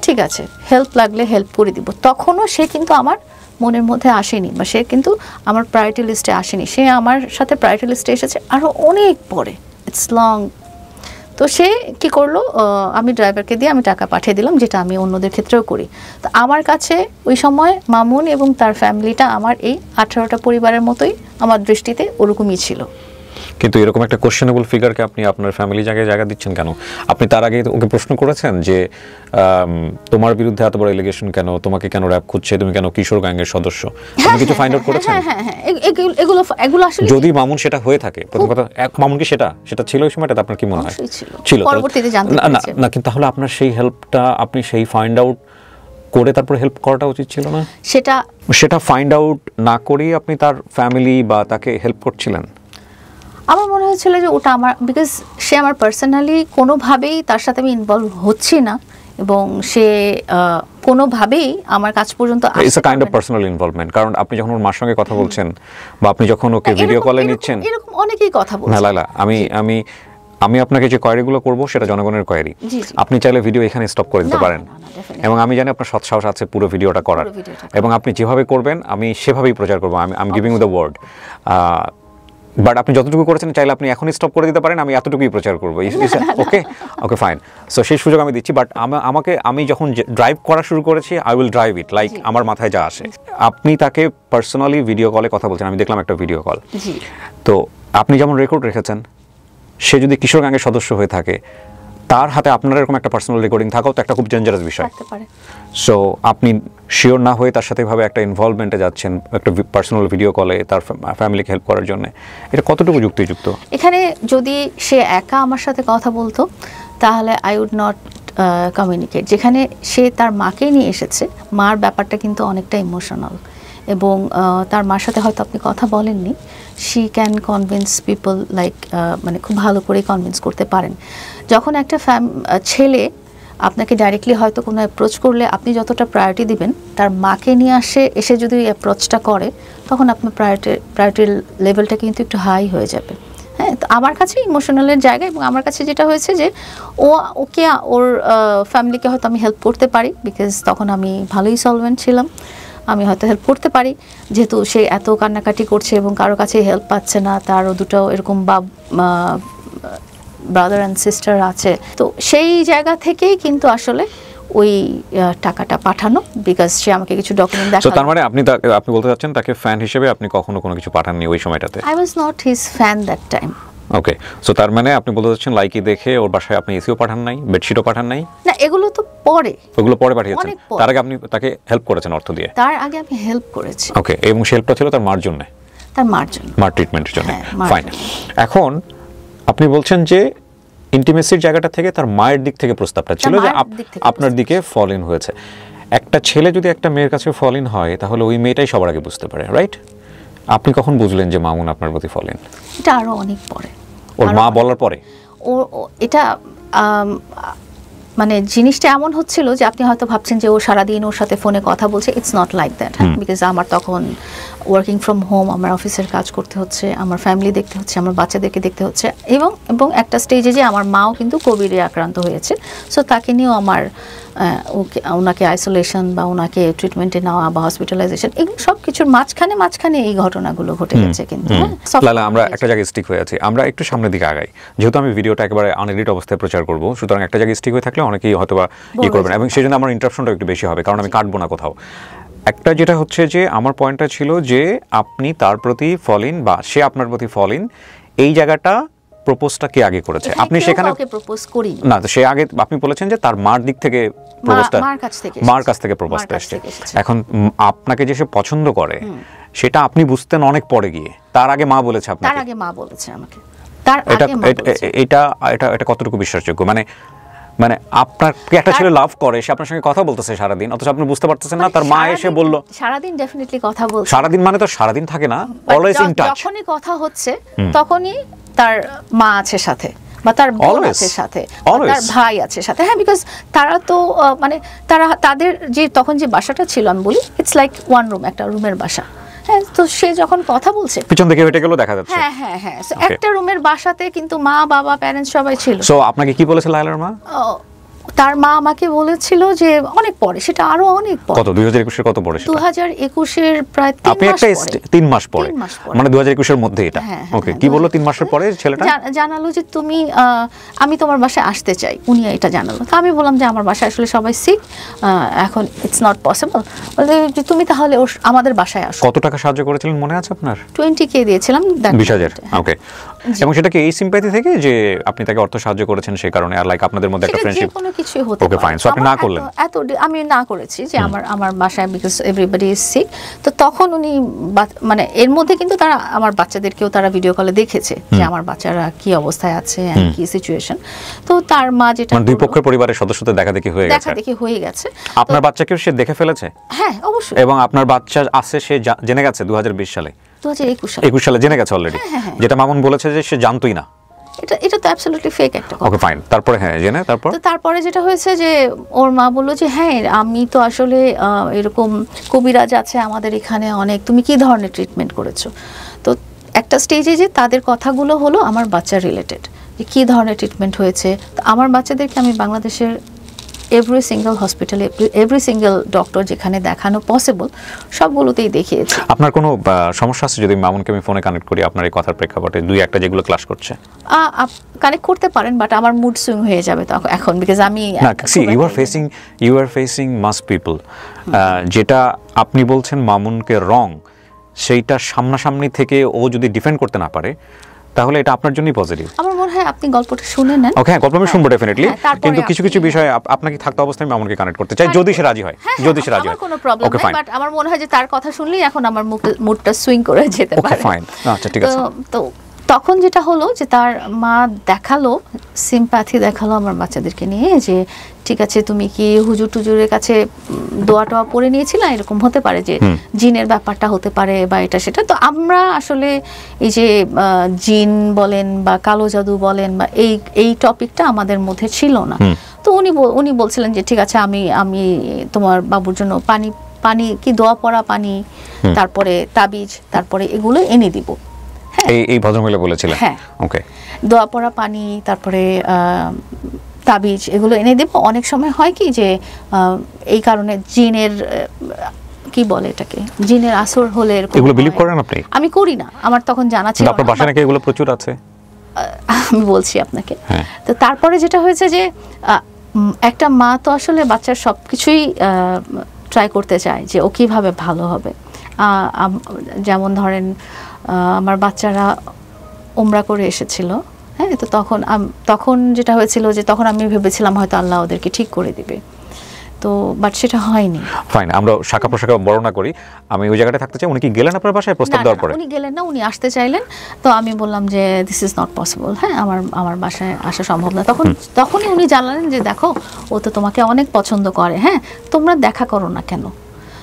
ঠিক আছে, হেল্প লাগলে হেল্প করে দিব। তখনও সে কিন্তু আমার মনের মধ্যে আসেনি, বা সে কিন্তু আমার প্রায়োরিটি লিস্টে আসেনি। সে আমার সাথে প্রায়োরিটি লিস্টে এসেছে আরও অনেক পরে, ইটস লং। তো সে কি করলো, আমি ড্রাইভারকে দিয়ে আমি টাকা পাঠিয়ে দিলাম, যেটা আমি অন্যদের ক্ষেত্রেও করি। তো আমার কাছে ওই সময় মামুন এবং তার ফ্যামিলিটা আমার এই 18টা পরিবারের মতোই আমার দৃষ্টিতে ওরকমই ছিল। কিন্তু এরকম একটা কোশ্চেনেবল ফিগারকে আপনি আপনার ফ্যামিলি জায়গা দিচ্ছেন কেন? আপনি তার আগে ওকে প্রশ্ন করেছেন যে তোমার বিরুদ্ধে এত বড় এলিগেশন কেন, তোমাকে কেন র‍্যাপ খুঁজছে, তুমি কেন কিশোর গ্যাংয়ের সদস্য? আপনি কিছু ফাইন্ড আউট করেছেন? এগুলো আসলে যদি মামুন সেটা হয়ে থাকে, প্রথম কথা, মামুন কি সেটা ছিল ওই সময়টা? আপনার কি মনে হয় ছিল? পরবর্তীতে জানতে পেরেছি না, কিন্তু তাহলে আপনার সেই হেল্পটা, আপনি সেই ফাইন্ড আউট করে তারপর হেল্প করাটা উচিত ছিল না? সেটা ফাইন্ড আউট না করেই আপনি তার ফ্যামিলি বা তাকে হেল্প করছিলেন? আমার মনে হয়েছিল যে ওটা আমার, বিকজ সে আমার পার্সোনালি কোনোভাবেই তার সাথে আমি ইনভলভ হচ্ছি না, এবং সে কোনোভাবেই আমার কাছ পর্যন্ত আসছে। It's a kind of personal involvement. কারণ আপনি যখন ওর মার সঙ্গে কথা বলছেন, বা আপনি যখন ওকে ভিডিও কলে নিচ্ছেন, এরকম অনেকেই কথা বলছে। না লালা, আমি আপনাকে যে কোয়েরিগুলো করব সেটা জনগণের কোয়েরি। আপনি চাইলে ভিডিও এখানে স্টপ করে দিতে পারেন, এবং আমি জানি আপনার সৎ সাহস আছে পুরো ভিডিওটা করার, এবং আপনি যেভাবে করবেন আমি সেভাবেই প্রচার করবো। I am giving you the word. But আপনি যতটুকু করেছেন, চাইলে আপনি এখনই স্টপ করে দিতে পারেন, আমি এতটুকুই প্রচার করবো। Okay fine. সো সেই সুযোগ আমি দিচ্ছি। বাট আমি যখন ড্রাইভ করা শুরু করেছি, I will drive it like আমার মাথায় যা আসে। আপনি তাকে পার্সোনালি ভিডিও কলে কথা বলছেন, আমি দেখলাম একটা ভিডিও কল। তো আপনি যেমন রেকর্ড রেখেছেন, সে যদি কিশোর গ্যাংয়ের সদস্য হয়ে থাকে, তার হাতে আপনার এরকম একটা পার্সোনাল রেকর্ডিং থাকাও তো একটা খুব ডেঞ্জারাস বিষয়। সো আপনি শিওর না হয়ে তার সাথে এভাবে একটা ইনভলভমেন্টে যাচ্ছেন, একটা পার্সোনাল ভিডিও কলে তার ফ্যামিলিকে হেল্প করার জন্য, এটা কতটুকু যুক্তিযুক্ত? এখানে যদি সে একা আমার সাথে কথা বলতো, তাহলে আই উড নট কমিউনিকেট। যেখানে সে তার মাকে নিয়ে এসেছে, মার ব্যাপারটা কিন্তু অনেকটা ইমোশনাল, এবং তার মার সাথে হয়তো আপনি কথা বলেননি, she can convince people, like মানে খুব ভালো করে কনভিন্স করতে পারেন। যখন একটা ছেলে আপনাকে ডাইরেক্টলি হয়তো কোনো অ্যাপ্রোচ করলে আপনি যতটা প্রায়োরিটি দিবেন, তার মাকে নিয়ে এসে যদি অ্যাপ্রোচটা করে, তখন আপনার প্রায়োরিটি লেভেলটা কিন্তু একটু হাই হয়ে যাবে। হ্যাঁ, তো আমার কাছে ইমোশনালের জায়গা, এবং আমার কাছে যেটা হয়েছে যে ওকে ওর ফ্যামিলিকে হয়তো আমি হেল্প করতে পারি, বিকজ তখন আমি ভালোই সলভেন্ট ছিলাম, আমি হয়তো হেল্প করতে পারি, যেহেতু সে এত কান্নাকাটি করছে এবং কারো কাছে হেল্প পাচ্ছে না, তারও দুটো এরকম ব্রাদার অ্যান্ড সিস্টার আছে। তো সেই জায়গা থেকেই কিন্তু আসলে ওই টাকাটা পাঠানো, বিকজ সে আমাকে কিছু ডকুমেন্ট দেখালো। তার মানে আপনি বলতে চাচ্ছেন তাকে ফ্যান হিসেবে আপনি কখনো কোনো কিছু পাঠাননি ওই সময়টাতে? I was not his fan that time. Okay, so তার মানে আপনি বলতে চাচ্ছেন লাইকি দেখে ওর বাসায় আপনি এসিও পাঠান নাই, বেডশিটও পাঠান নাই? না, এগুলো তো পরে, ওগুলো পরে পাঠিয়েছেন। তার আগে আপনি তাকে হেল্প করেছেন অর্থ দিয়ে? তার আগে আমি হেল্প করেছি। ওকে, এবং সেই হেল্পটা ছিল তার মার জন্য? তার মার জন্য, মার ট্রিটমেন্টের জন্য। হ্যাঁ, ফাইন। এখন আপনি বলছেন যে ইন্টিমেসির জায়গাটা থেকে তার মায়ের দিক থেকে প্রস্তাবটা ছিল যে আপনার দিকে ফল ইন হয়েছে। একটা ছেলে যদি একটা মেয়ের কাছে ফল ইন হয়, তাহলে ওই মেয়েটাই সবার আগে বুঝতে পারে, রাইট? আপনি কখন বুঝলেন যে মামুন আপনার প্রতি ফল ইন? এটা আরো অনেক পরে, ওর মা বলার পরে? এটা মানে জিনিসটা এমন হচ্ছিল যে আপনি হয়তো ভাবছেন যে ও সারাদিন ওর সাথে ফোনে কথা বলছে। It's not like that, because আমার তখন ওয়ার্কিং ফ্রম হোম, আমার অফিসের কাজ করতে হচ্ছে, আমার ফ্যামিলি দেখতে হচ্ছে, আমার বাচ্চাদেরকে দেখতে হচ্ছে, এবং একটা স্টেজে যে আমার মাও কিন্তু কোভিডে আক্রান্ত হয়েছে। সো তাকে নিয়েও আমার ওনাকে আইসোলেশন বা ওনাকে ট্রিটমেন্টে নেওয়া বা হসপিটালাইজেশন, এগুলো সব কিছুর মাঝখানে এই ঘটনাগুলো ঘটে গেছে। কিন্তু লালা, আমরা একটা জায়গায় স্টিক হয়ে আছি, আমরা একটু সামনের দিকে আগাই। যেহেতু আমি ভিডিওটা একেবারে আনএডিট অবস্থায় প্রচার করব, সুতরাং একটা জায়গায় স্টিক হয়ে থাকলে অনেকেই হয়তো বা করবেন, এবং সেই জন্য আমার ইন্টারাপশনটা একটু বেশি হবে, কারণ আমি কাটবো না কোথাও। একটা যেটা হচ্ছে যে আমার পয়েন্টটা ছিল যে আপনি তার প্রতি ফল ইন বা সে আপনার প্রতি ফল ইন, এই জায়গাটা প্রপোজটা কে আগে করেছে? আপনি সেখানে প্রপোজ করি না, সে আগে আপনি বলেছেন যে তার মার দিক থেকে প্রপোজটা, মার কাছ থেকে প্রপোজটা এসেছে। এখন আপনাকে যে সে পছন্দ করে সেটা আপনি বুঝতেন অনেক পরে গিয়ে, তার আগে মা বলেছে আপনাকে? তার আগে মা বলেছে আমাকে, তার আগে মা বলেছে। এটা কতটুকু বিশ্বাসযোগ্য? মানে আপনার একটা ছেলে লাভ করে, সে আপনার সঙ্গে কথা বলতেছে সারাদিন, অথচ আপনি বুঝতে পারতেছেন না তার মা এসে বলল? সারাদিন ডেফিনেটলি কথা বলছে। সারাদিন মানে তো সারাদিন থাকে না, অলওয়েজ ইন টাচ। যখনই কথা হচ্ছে তখনই তার মা আছে সাথে, বা তার বোন আছে সাথে, তার ভাই আছে সাথে। হ্যাঁ, বিকজ তারা তো মানে তাদের যে তখন যে বাসাটা ছিল, আমি বলি ইটস লাইক ওয়ান রুম, একটা রুমের বাসা। হ্যাঁ, তো সে যখন কথা বলছে পিছন থেকে হেঁটে গেল দেখা যাচ্ছে। হ্যাঁ, একটা রুমের বাসাতে কিন্তু মা বাবা প্যারেন্টস সবাই ছিল। সো আপনাকে কি বলেছে লায়লার মা? তার মা আমাকে বলেছিল যে অনেক পরে, সেটা আরো অনেক পরে। কত 2021 এর কত পরে? 2021 এর প্রায় 3 মাস পরে, মানে 2021 এর মধ্যে এটা। ওকে, কি বললো 3 মাসের পরে ছেলেটা? জানালো যে আমি তোমার বাসায় আসতে চাই, উনি এটা জানালো। তো আমি বললাম যে আমার বাসায় আসলে সবাই সিক, এখন ইটস নট পসিবল, বলে যে তুমি তাহলে আমাদের বাসায় আসো। কত টাকা সাহায্য করেছিলেন মনে আছে আপনার? 20K দিয়েছিলাম। 20,000। ওকে, এবং সেটা কি এই সিম্প্যাথি থেকে যে আপনি তাকে অর্থ সাহায্য করেছেন সেই কারণে, আর লাইক আপনাদের মধ্যে একটা ফ্রেন্ডশিপ? কোনো কিছু হতে পারে। ওকে, ফাইন। সো আপনি না করলেন? আমি না করেছি যে আমার বাসায়, বিকজ এভরিবডি ইজ সিক। তো তখন উনি মানে এর মধ্যে কিন্তু তারা আমার বাচ্চাদেরকেও তারা ভিডিও কলে দেখেছে যে আমার বাচ্চারা কি অবস্থায় আছে, কি সিচুয়েশন। তো তার মা যেটা, মানে দুই পক্ষের পরিবারের সদস্যদের দেখাদেখি হয়ে গেছে। আপনার বাচ্চাকেও সে দেখে ফেলেছে? হ্যাঁ, অবশ্যই। এবং আপনার বাচ্চা আছে, সে জেনে গেছে 2020 সালে? 2021 সালে জেনে গেছে অলরেডি, যেটা মামুন বলেছে যে সে জানতোই না। এটা তো অ্যাবসলিউটলি ফেক একটা কথা। ওকে, ফাইন। তারপরে জেনে তারপরে যেটা হয়েছে যে ওর মা বলল যে হ্যাঁ, আমি তো আসলে এরকম কবিরাজ আছে আমাদের এখানে অনেক, তুমি কি ধরনের ট্রিটমেন্ট করেছো? তো একটা স্টেজে যে তাদের কথাগুলো হলো আমার বাচ্চার রিলেটেড, যে কি ধরনের ট্রিটমেন্ট হয়েছে। তো আমার বাচ্চাদেরকে আমি বাংলাদেশের এভরি সিঙ্গেল হসপিটালে, এভরি সিঙ্গেল ডক্টর যেখানে দেখানো পসিবল সবগুলোতেই দেখিয়েছি। আপনার কোনো সমস্যা আছে যদি মামুনকে আমি ফোনে কানেক্ট করি আপনার এই কথার প্রেক্ষাপটে, দুই একটা যেগুলো ক্লাস করছে? কানেক্ট করতে পারেন, বাট আমার মুড সুইং হয়ে যাবে তখন, এখন, বিকজ আমি you are facing mass people. যেটা আপনি বলছেন মামুনকে রং, সেইটা সামনাসামনি থেকে ও যদি ডিফেন্ড করতে না পারে, তাহলে এটা আপনার জন্যই পজিটিভ। আমার মনে হয় আপনি গল্পটা শুনে নেন। ওকে, গল্প আমি শুনবো ডেফিনেটলি, কিন্তু কিছু বিষয় আপনাকে থাকতে অবস্থায় মামুনকে কানেক্ট করতে চাই, যদি সে রাজি হয়। যদি সে রাজি হয়, কোনো প্রবলেম নেই, বাট আমার মনে হয় যে তার কথা শুনলেই এখন আমার মুডটা সুইং করে যেতে পারে। ওকে, ফাইন। আচ্ছা, ঠিক আছে। তো তখন যেটা হলো যে তার মা দেখালো, সিম্প্যাথি দেখালো আমার বাচ্চাদেরকে নিয়ে, যে ঠিক আছে, তুমি কি হুজুর টুজুরের কাছে দোয়া টোয়া পড়ে নিয়েছিলে? এরকম হতে পারে যে জিনের ব্যাপারটা হতে পারে বা এটা সেটা। তো আমরা আসলে এই যে জিন বলেন বা কালো জাদু বলেন বা এই টপিকটা আমাদের মধ্যে ছিল না। তো উনি বলছিলেন যে ঠিক আছে আমি তোমার বাবুর জন্য পানি কি দোয়া পড়া পানি, তারপরে তাবিজ, তারপরে এগুলো এনে দিব। এই ভদ্রমহিলা বলেছিলেন? হ্যাঁ, ওকে। দোয়া পড়া পানি, তারপরে তাবিজ এগুলো এনে দেব। অনেক সময় হয় কি যে এই কারণে জিনের কি বলে এটাকে, জিনের আসর হলে এগুলো বিলিভ করেন আপনি? আমি করি না, আমার তখন জানা ছিল না। আপনার বাসায় নাকি এগুলো প্রচুর আছে? আমি বলছি আপনাকে। তো তারপরে যেটা হয়েছে যে একটা মা তো আসলে বাচ্চার সবকিছুই ট্রাই করতে চায় যে ও কিভাবে ভালো হবে। যেমন ধরেন আমার বাচ্চারা উমরা করে এসেছিল, হ্যাঁ, তো তখন যেটা হয়েছিল যে তখন আমি ভেবেছিলাম হয়তো আল্লাহ ওদেরকে ঠিক করে দিবে, তো বাট সেটা হয়নি। ফাইন, আমরা শাখা প্রশাখা বর্ণনা করি। আমি ওই জায়গাটা থাকতে চাই। উনি কি গেলেন আপনার বাসায় প্রস্তাব দেওয়ার পরে? উনি গেলেন না, উনি আসতে চাইলেন। তো আমি বললাম যে দিস ইজ নট পসিবল, হ্যাঁ, আমার বাসায় আসা সম্ভব না। তখনই উনি জানালেন যে দেখো ও তো তোমাকে অনেক পছন্দ করে, হ্যাঁ, তোমরা দেখা করো না কেন?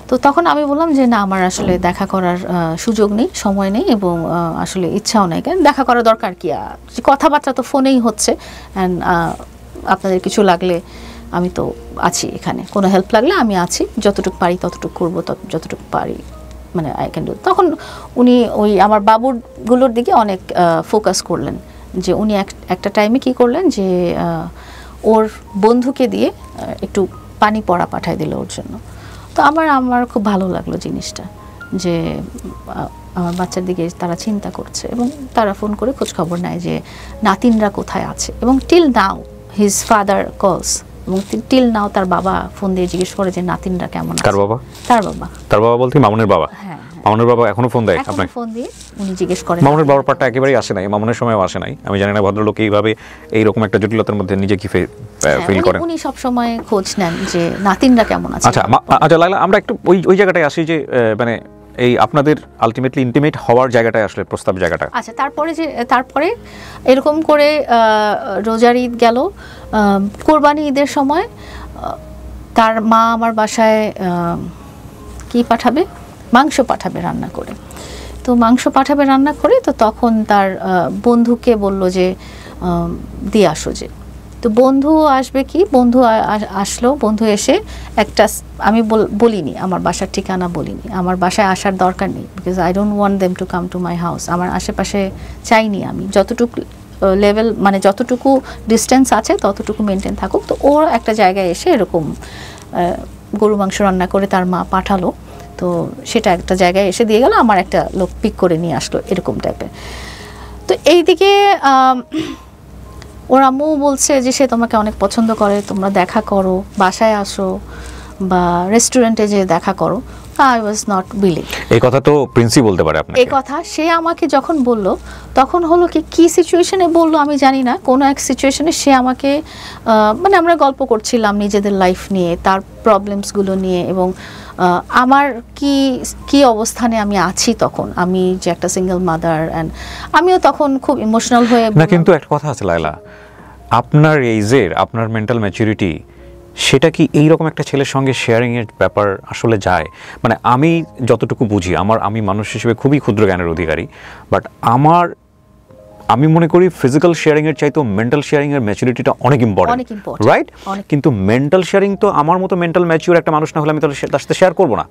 তো তখন আমি বললাম যে না, আমার আসলে দেখা করার সুযোগ নেই, সময় নেই, এবং আসলে ইচ্ছাও নেই। কেন দেখা করা দরকার কি, কথাবার্তা তো ফোনেই হচ্ছে, অ্যান্ড আপনাদের কিছু লাগলে আমি তো আছি এখানে, কোনো হেল্প লাগলে আমি আছি, যতটুকু পারি ততটুকু করবো, যতটুকু পারি মানে আই ক্যান ডু। তখন উনি ওই আমার বাবুরগুলোর দিকে অনেক ফোকাস করলেন, যে উনি একটা টাইমে কি করলেন যে ওর বন্ধুকে দিয়ে একটু পানি পড়া পাঠায় দিল ওর জন্য। তো আমার খুব ভালো লাগলো জিনিসটা, যে আমার বাচ্চার দিকে তারা চিন্তা করছে এবং তারা ফোন করে খোঁজ খবর নেয় যে নাতিনরা কোথায় আছে। এবং টিল নাও হিজ ফাদার কলস, এবং টিল নাও তার বাবা ফোন দিয়ে জিজ্ঞেস করে যে নাতিনরা কেমন আছে। কার বাবা? তার বাবা বলতে মামুনের বাবা? হ্যাঁ, মামুনের বাবা এখনো ফোন দেয় আপনাকে? ফোন দিয়ে উনি জিজ্ঞেস করেন। মামুনের বাবার পার্টটা একেবারেই আসে নাই, মামুনের সময়ও আসে নাই। আমি জানি না ভদ্রলোক এইভাবে এইরকম একটা জটিলতার মধ্যে নিজে কি ফিল করেন। উনি সব সময় খোঁজ নেন যে নাতিনরা কেমন আছে। আচ্ছা লাইলা, আমরা একটু ওই জায়গাটায় আসি যে মানে এই আপনাদের আলটিমেটলি ইন্টিমেট হওয়ার জায়গাটায় আসলে প্রস্তাব জায়গাটা। আচ্ছা, তারপরে এরকম করে রোজার ঈদ গেল, কোরবানি ঈদের সময় তার মা আমার বাসায় কি পাঠাবে, মাংস পাঠাবে রান্না করে। তো মাংস পাঠাবে রান্না করে, তো তখন তার বন্ধুকে বলল যে দিয়ে আসো। যে তো বন্ধু আসবে কি, বন্ধু আসলো। বন্ধু এসে একটা, আমি বলিনি আমার বাসার ঠিকানা, বলিনি আমার বাসায় আসার দরকার নেই, because I don't want them to come to my house. আমার আশেপাশে চাইনি, আমি যতটুকু লেভেল মানে যতটুকু ডিস্টেন্স আছে ততটুকু মেনটেন থাকুক। তো ওর একটা জায়গায় এসে এরকম গরু মাংস রান্না করে তার মা পাঠালো, তো সেটা একটা জায়গায় এসে দিয়ে গেল, আমার একটা লোক পিক করে নিয়ে আসলো, এরকম টাইপের। তো এইদিকে ওর আম্মু বলছে যে সে তোমাকে অনেক পছন্দ করে, তোমরা দেখা করো, বাসায় আসো বা রেস্টুরেন্টে যে দেখা করো। I was not believe. এই কথা তো প্রিন্সি বলতে পারে আপনাকে। এই কথা সে আমাকে যখন বলল, তখন হলো কি সিচুয়েশনে বললো আমি জানি না, কোনো এক সিচুয়েশনে সে আমাকে মানে আমরা গল্প করছিলাম নিজেদের লাইফ নিয়ে, তার প্রবলেমসগুলো নিয়ে, এবং আমার কি অবস্থানে আমি আছি তখন, আমি যে একটা সিঙ্গেল মাদার, অ্যান্ড আমিও তখন খুব ইমোশনাল হয়ে। না, কিন্তু একটা কথা আছে লায়লা, আপনার এইজের আপনার মেন্টাল ম্যাচুরিটি, সেটা কি এইরকম একটা ছেলের সঙ্গে শেয়ারিং এর ব্যাপার আসলে যায়? মানে আমি যতটুকু বুঝি, আমি মানুষ হিসেবে খুবই ক্ষুদ্র জ্ঞানের অধিকারী, বাট আমি মনে করি ফিজিক্যাল শেয়ারিং এর চাইতেও মেন্টাল শেয়ারিং এর ম্যাচুরিটিটা অনেক ইম্পর্টেন্ট, রাইট? কিন্তু মেন্টাল শেয়ারিং তো, আমার মতো মেন্টাল ম্যাচিউর একটা মানুষ না হলে আমি তাহলে তার সাথে শেয়ার করবো না।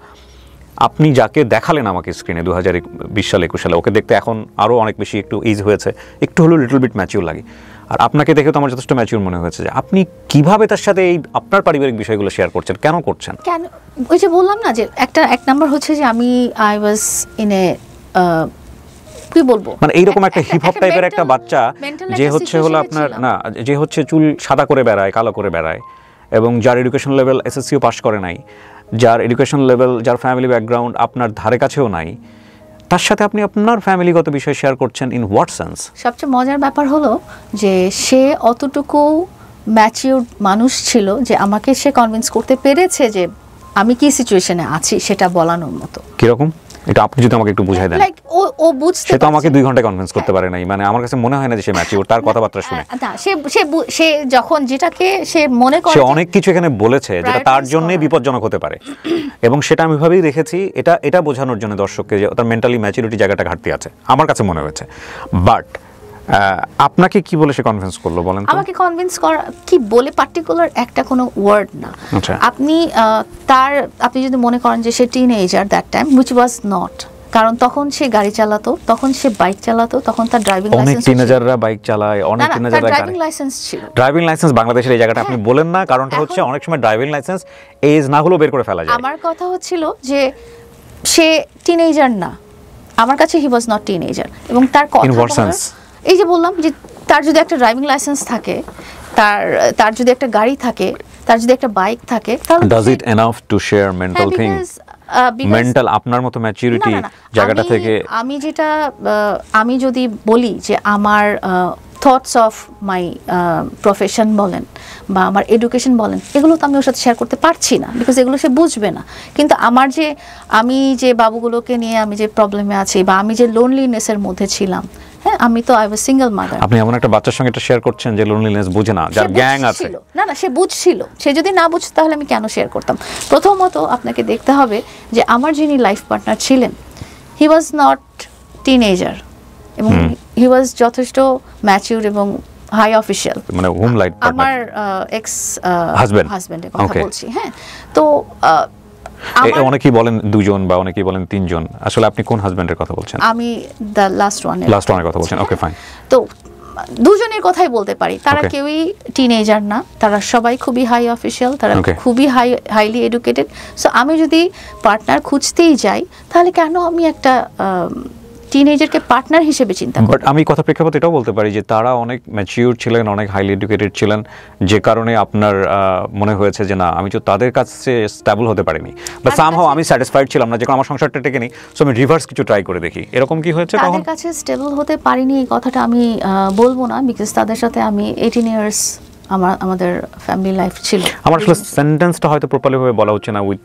আপনি যাকে দেখালেন আমাকে স্ক্রিনে 2020 সালে 21 সালে, ওকে দেখতে এখন আরও অনেক বেশি একটু এজ হয়েছে, একটু হলেও লিটল বিট ম্যাচিউর লাগে। আর আপনাকে দেখে তো আমার যথেষ্ট ম্যাচিউর মনে হয়েছে। যে আপনি কিভাবে তার সাথে এই আপনার পারিবারিক বিষয়গুলো শেয়ার করছেন, কেন করছেন? কেন, ওই যে বললাম না যে এক নাম্বার হচ্ছে যে আই ওয়াজ ইন এ কি বলবো, মানে এইরকম একটা হিপ হপ টাইপের একটা বাচ্চা, যে হলো আপনার না, যে হচ্ছে চুল সাদা করে বেড়ায়, কালো করে বেড়ায়, এবং যার এডুকেশন লেভেল এসএসসিও পাস করে নাই, যার এডুকেশন লেভেল, যার ফ্যামিলি ব্যাকগ্রাউন্ড আপনার ধারে কাছেও নাই, তার সাথে আপনি আপনার ফ্যামিলিগত বিষয় শেয়ার করছেন। In what sense? সবচেয়ে মজার ব্যাপার হলো যে সে অতটুকু ম্যাচিউর মানুষ ছিল যে আমাকে সে কনভিন্স করতে পেরেছে যে আমি কি সিচুয়েশনে আছি সেটা বলানোর মতো। কিরকম? এটা আপনি যদি আমাকে একটু বুঝাই দেন। লাইক ও বুঝতে, সে তো আমাকে 2 ঘন্টা কনভিন্স করতে পারে নাই। মানে আমার কাছে মনে হয় না যে সে ম্যাচিউর, তার কথাবার্তা শুনে। না, সে যখন যেটাকে সে মনে করে, সে অনেক কিছু এখানে বলেছে যেটা তার জন্যই বিপজ্জনক হতে পারে, এবং সেটা আমি ভাবেই রেখেছি এটা বোঝানোর জন্য দর্শককে যে তার মেন্টালি ম্যাচুরিটি জায়গাটা ঘাটতি আছে, আমার কাছে মনে হয়েছে। বাট আপনাকে কি বলে সে কনভিন্স করলো বলেন তো? আমাকে কনভিন্স করা কি বলে পার্টিকুলার একটা কোনো ওয়ার্ড না। আচ্ছা। আপনি যদি মনে করেন যে সে teenager that time, which was not, কারণ তখন সে গাড়ি চালাতো, তখন সে বাইক চালাতো, তখন তার ড্রাইভিং লাইসেন্স, অনেক টিনেজাররা বাইক চালায়, অনেক টিনেজাররা ড্রাইভিং লাইসেন্স ছিল। ড্রাইভিং লাইসেন্স বাংলাদেশের এই জায়গাটা আপনি বলেন না, কারণটা হচ্ছে অনেক সময় ড্রাইভিং লাইসেন্স এজ না হলেও বের করে ফেলা যায়। আমার কথা হচ্ছিল যে সে টিনেজার না, আমার কাছে হি ওয়াজ নট টিনেজার। এবং তার কথা, এই যে বললাম যে তার যদি একটা ড্রাইভিং লাইসেন্স থাকে, তার যদি একটা গাড়ি থাকে, তার যদি একটা বাইক থাকে, তাহলে does it enough to share mental thing? Mental আপনার মতো ম্যাচুরিটি জায়গাটা থেকে আমি যদি বলি যে আমার থটস অফ মাই প্রফেশন বলেন বা আমার এডুকেশন বলেন, এগুলো তো আমি ওর সাথে শেয়ার করতে পারছি না, বিকজ এগুলো সে বুঝবে না। কিন্তু আমি যে বাবুগুলোকে নিয়ে আমি যে প্রবলেমে আছি, বা আমি যে লোনলিনেসের মধ্যে ছিলাম, হ্যাঁ, আমি তো আই ওয়াজ সিঙ্গেল মাদার। আপনি এমন একটা বাচ্চার সঙ্গে এটা শেয়ার করছেন যে লোনলিনেস বুঝে না, যার গ্যাং আছে। না, সে বুঝছিল। সে যদি না বুঝতো তাহলে আমি কেন শেয়ার করতাম? প্রথমত আপনাকে দেখতে হবে যে আমার যিনি লাইফ পার্টনার ছিলেন, হি ওয়াজ নট টিনেজার, এবং হি ওয়াজ যথেষ্ট ম্যাচিউর এবং হাই অফিশিয়াল, মানে হোম লাইফ পার্টনার, আমার এক্স হাজবেন্ডের কথা বলছি। হ্যাঁ, তো অনেকেই বলেন দুজন বা অনেকেই বলেন তিনজন, আসলে আপনি কোন হাজবেন্ডের কথা বলছেন? আমি দ্য লাস্ট ওয়ানের কথা বলছেন। ওকে, ফাইন। তো দুজনের কথাই বলতে পারি, তারা কেউই টিনেজার না, তারা সবাই খুবই হাই অফিশিয়াল, তারা খুবই হাইলি এডুকেটেড। সো আমি যদি পার্টনার খুঁজতেই যাই, তাহলে কেন আমি একটা টিনেজারকে পার্টনার হিসেবে চিন্তা করি? বাট আমি কথা প্রেক্ষাপটে এটাও বলতে পারি যে তারা অনেক ম্যাচিউর ছিলেন, অনেক হাইলি এডুকেটেড ছিলেন, যে কারণে আপনার মনে হয়েছে যে না, আমি তো তাদের কাছে স্টেবল হতে পারিনি, বা সামহাও আমি স্যাটিসফাইড ছিলাম না, যে আমার সংসারটা টেকে নি, সো আমি রিভার্স কিছু ট্রাই করে দেখি। এরকম কি হয়েছে তখন? তাদের কাছে স্টেবল হতে পারিনি এই কথাটা আমি বলবো না, বিকজ তাদের সাথে আমি 18 ইয়ার্স আমাদের ফ্যামিলি লাইফ ছিল। আমার আসলে সেন্টেন্সটা হয়তো প্রপারলি ভাবে বলা হচ্ছে না, উইথ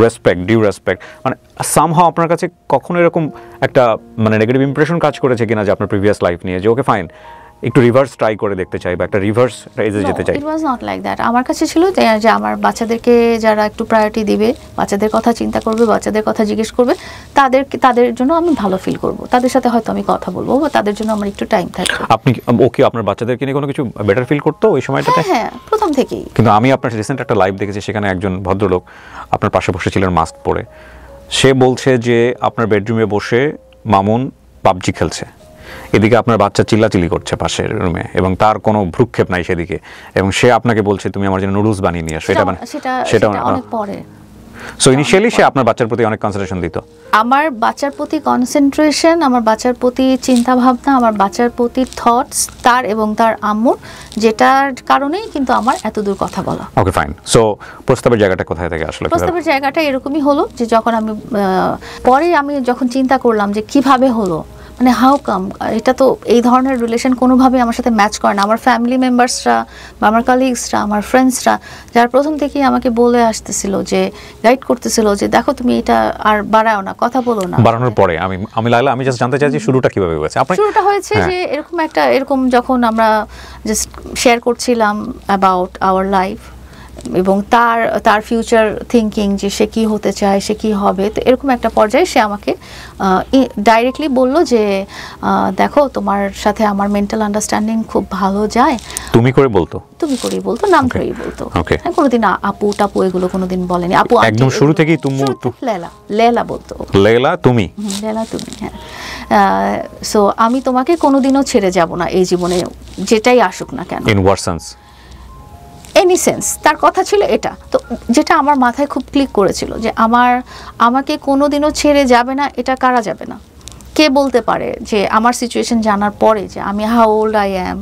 রেসপেক্ট, ডিউ রেসপেক্ট, মানে সামহাও আপনার কাছে কখনো এরকম একটা মানে নেগেটিভ ইমপ্রেশন কাজ করেছে কিনা যে আপনার প্রিভিয়াস লাইফ নিয়ে, যে ওকে ফাইন, একটু রিভার্স ট্রাই করে দেখতে চাই, বা একটা রিভার্স রেজে যেতে চাই? ইট ওয়াজ নট লাইক দ্যাট। আমার কাছে ছিল যে আমার বাচ্চাদেরকে যারা একটু প্রায়োরিটি দিবে, বাচ্চাদের কথা চিন্তা করবে, বাচ্চাদের কথা জিজ্ঞেস করবে, তাদের জন্য আমি ভালো ফিল করব, তাদের সাথে হয়তো আমি কথা বলবো, বা তাদের জন্য আমার একটু টাইম থাকবে। আপনি ওকে আপনার বাচ্চাদেরকে নিয়ে কোনো কিছু বেটার ফিল করতো ওই সময়টাতে? হ্যাঁ, প্রথম থেকেই। কিন্তু আমি আপনার রিসেন্ট একটা লাইভ দেখেছি, সেখানে একজন ভদ্রলোক আপনার পাশে বসে ছিলেন মাস্ক পরে। সে বলছে যে আপনার বেডরুমে বসে মামুন পাবজি খেলছে, এদিকে আপনার বাচ্চা চিল্লাচিল্লি করছে পাশের রুমে, এবং তার কোনো ভ্রুক্ষেপ নাই সেদিকে, এবং সে আপনাকে বলছে তুমি আমার জন্য নুডলস বানিয়ে নিয়ে আসো। সেটা অনেক পরে। সো ইনিশিয়ালি সে আপনার বাচ্চার প্রতি অনেক কনসিডারেশন দিত? আমার বাচ্চার প্রতি কনসেন্ট্রেশন, আমার বাচ্চার প্রতি চিন্তা ভাবনা, আমার বাচ্চার প্রতি থটস তার এবং তার আম্মুর, যেটার কারণেই কিন্তু আমার এত দূর কথা বলা। ওকে, ফাইন। সো প্রস্তাবের জায়গাটা কোথায় থেকে আসলে? প্রস্তাবের জায়গাটা এরকমই হলো যে যখন আমি যখন চিন্তা করলাম যে কিভাবে হলো, মানে হাউ কাম, এটা তো এই ধরনের রিলেশন কোনোভাবে আমার সাথে ম্যাচ করে না। আমার ফ্যামিলি মেম্বার্সরা বা আমার কালিগসরা, আমার ফ্রেন্ডসরা, যারা প্রথম থেকেই আমাকে বলে আসতেছিল, যে গাইড করতেছিল যে দেখো তুমি এটা আর বাড়াও না, কথা বলো না। বাড়ানোর পরে আমি লাইলা, আমি জাস্ট জানতে চাই যে শুরুটা কিভাবে হয়েছে? শুরুটা হয়েছে যে এরকম যখন আমরা জাস্ট শেয়ার করছিলাম অ্যাবাউট আওয়ার লাইফ, এবং তার ফিউচার থিঙ্কিং, যে সে কি হতে চায়, সে কি হবে। তো এরকম একটা পর্যায়ে সে আমাকে ডাইরেক্টলি বলল যে দেখো তোমার সাথে আমার মেন্টাল আন্ডারস্ট্যান্ডিং খুব ভালো যায়। তুমি করেই বলতো, নাম ধরেই বলতো, কোনোদিন আপু টাপু এগুলো কোনোদিন বলেনি। আপু একদম শুরু থেকেই লেলা বলতো, লেলা তুমি। হ্যাঁ। সো আমি তোমাকে কোনোদিনও ছেড়ে যাব না এই জীবনে, যেটাই আসুক না কেন। In what sense? Any sense, তার কথা ছিল এটা। তো যেটা আমার মাথায় খুব ক্লিক করেছিল, যে আমাকে কোনোদিনও ছেড়ে যাবে না, এটা কারা যাবে না? কে বলতে পারে যে আমার সিচুয়েশন জানার পরে, যে আমি হাউ ওল্ড আই অ্যাম,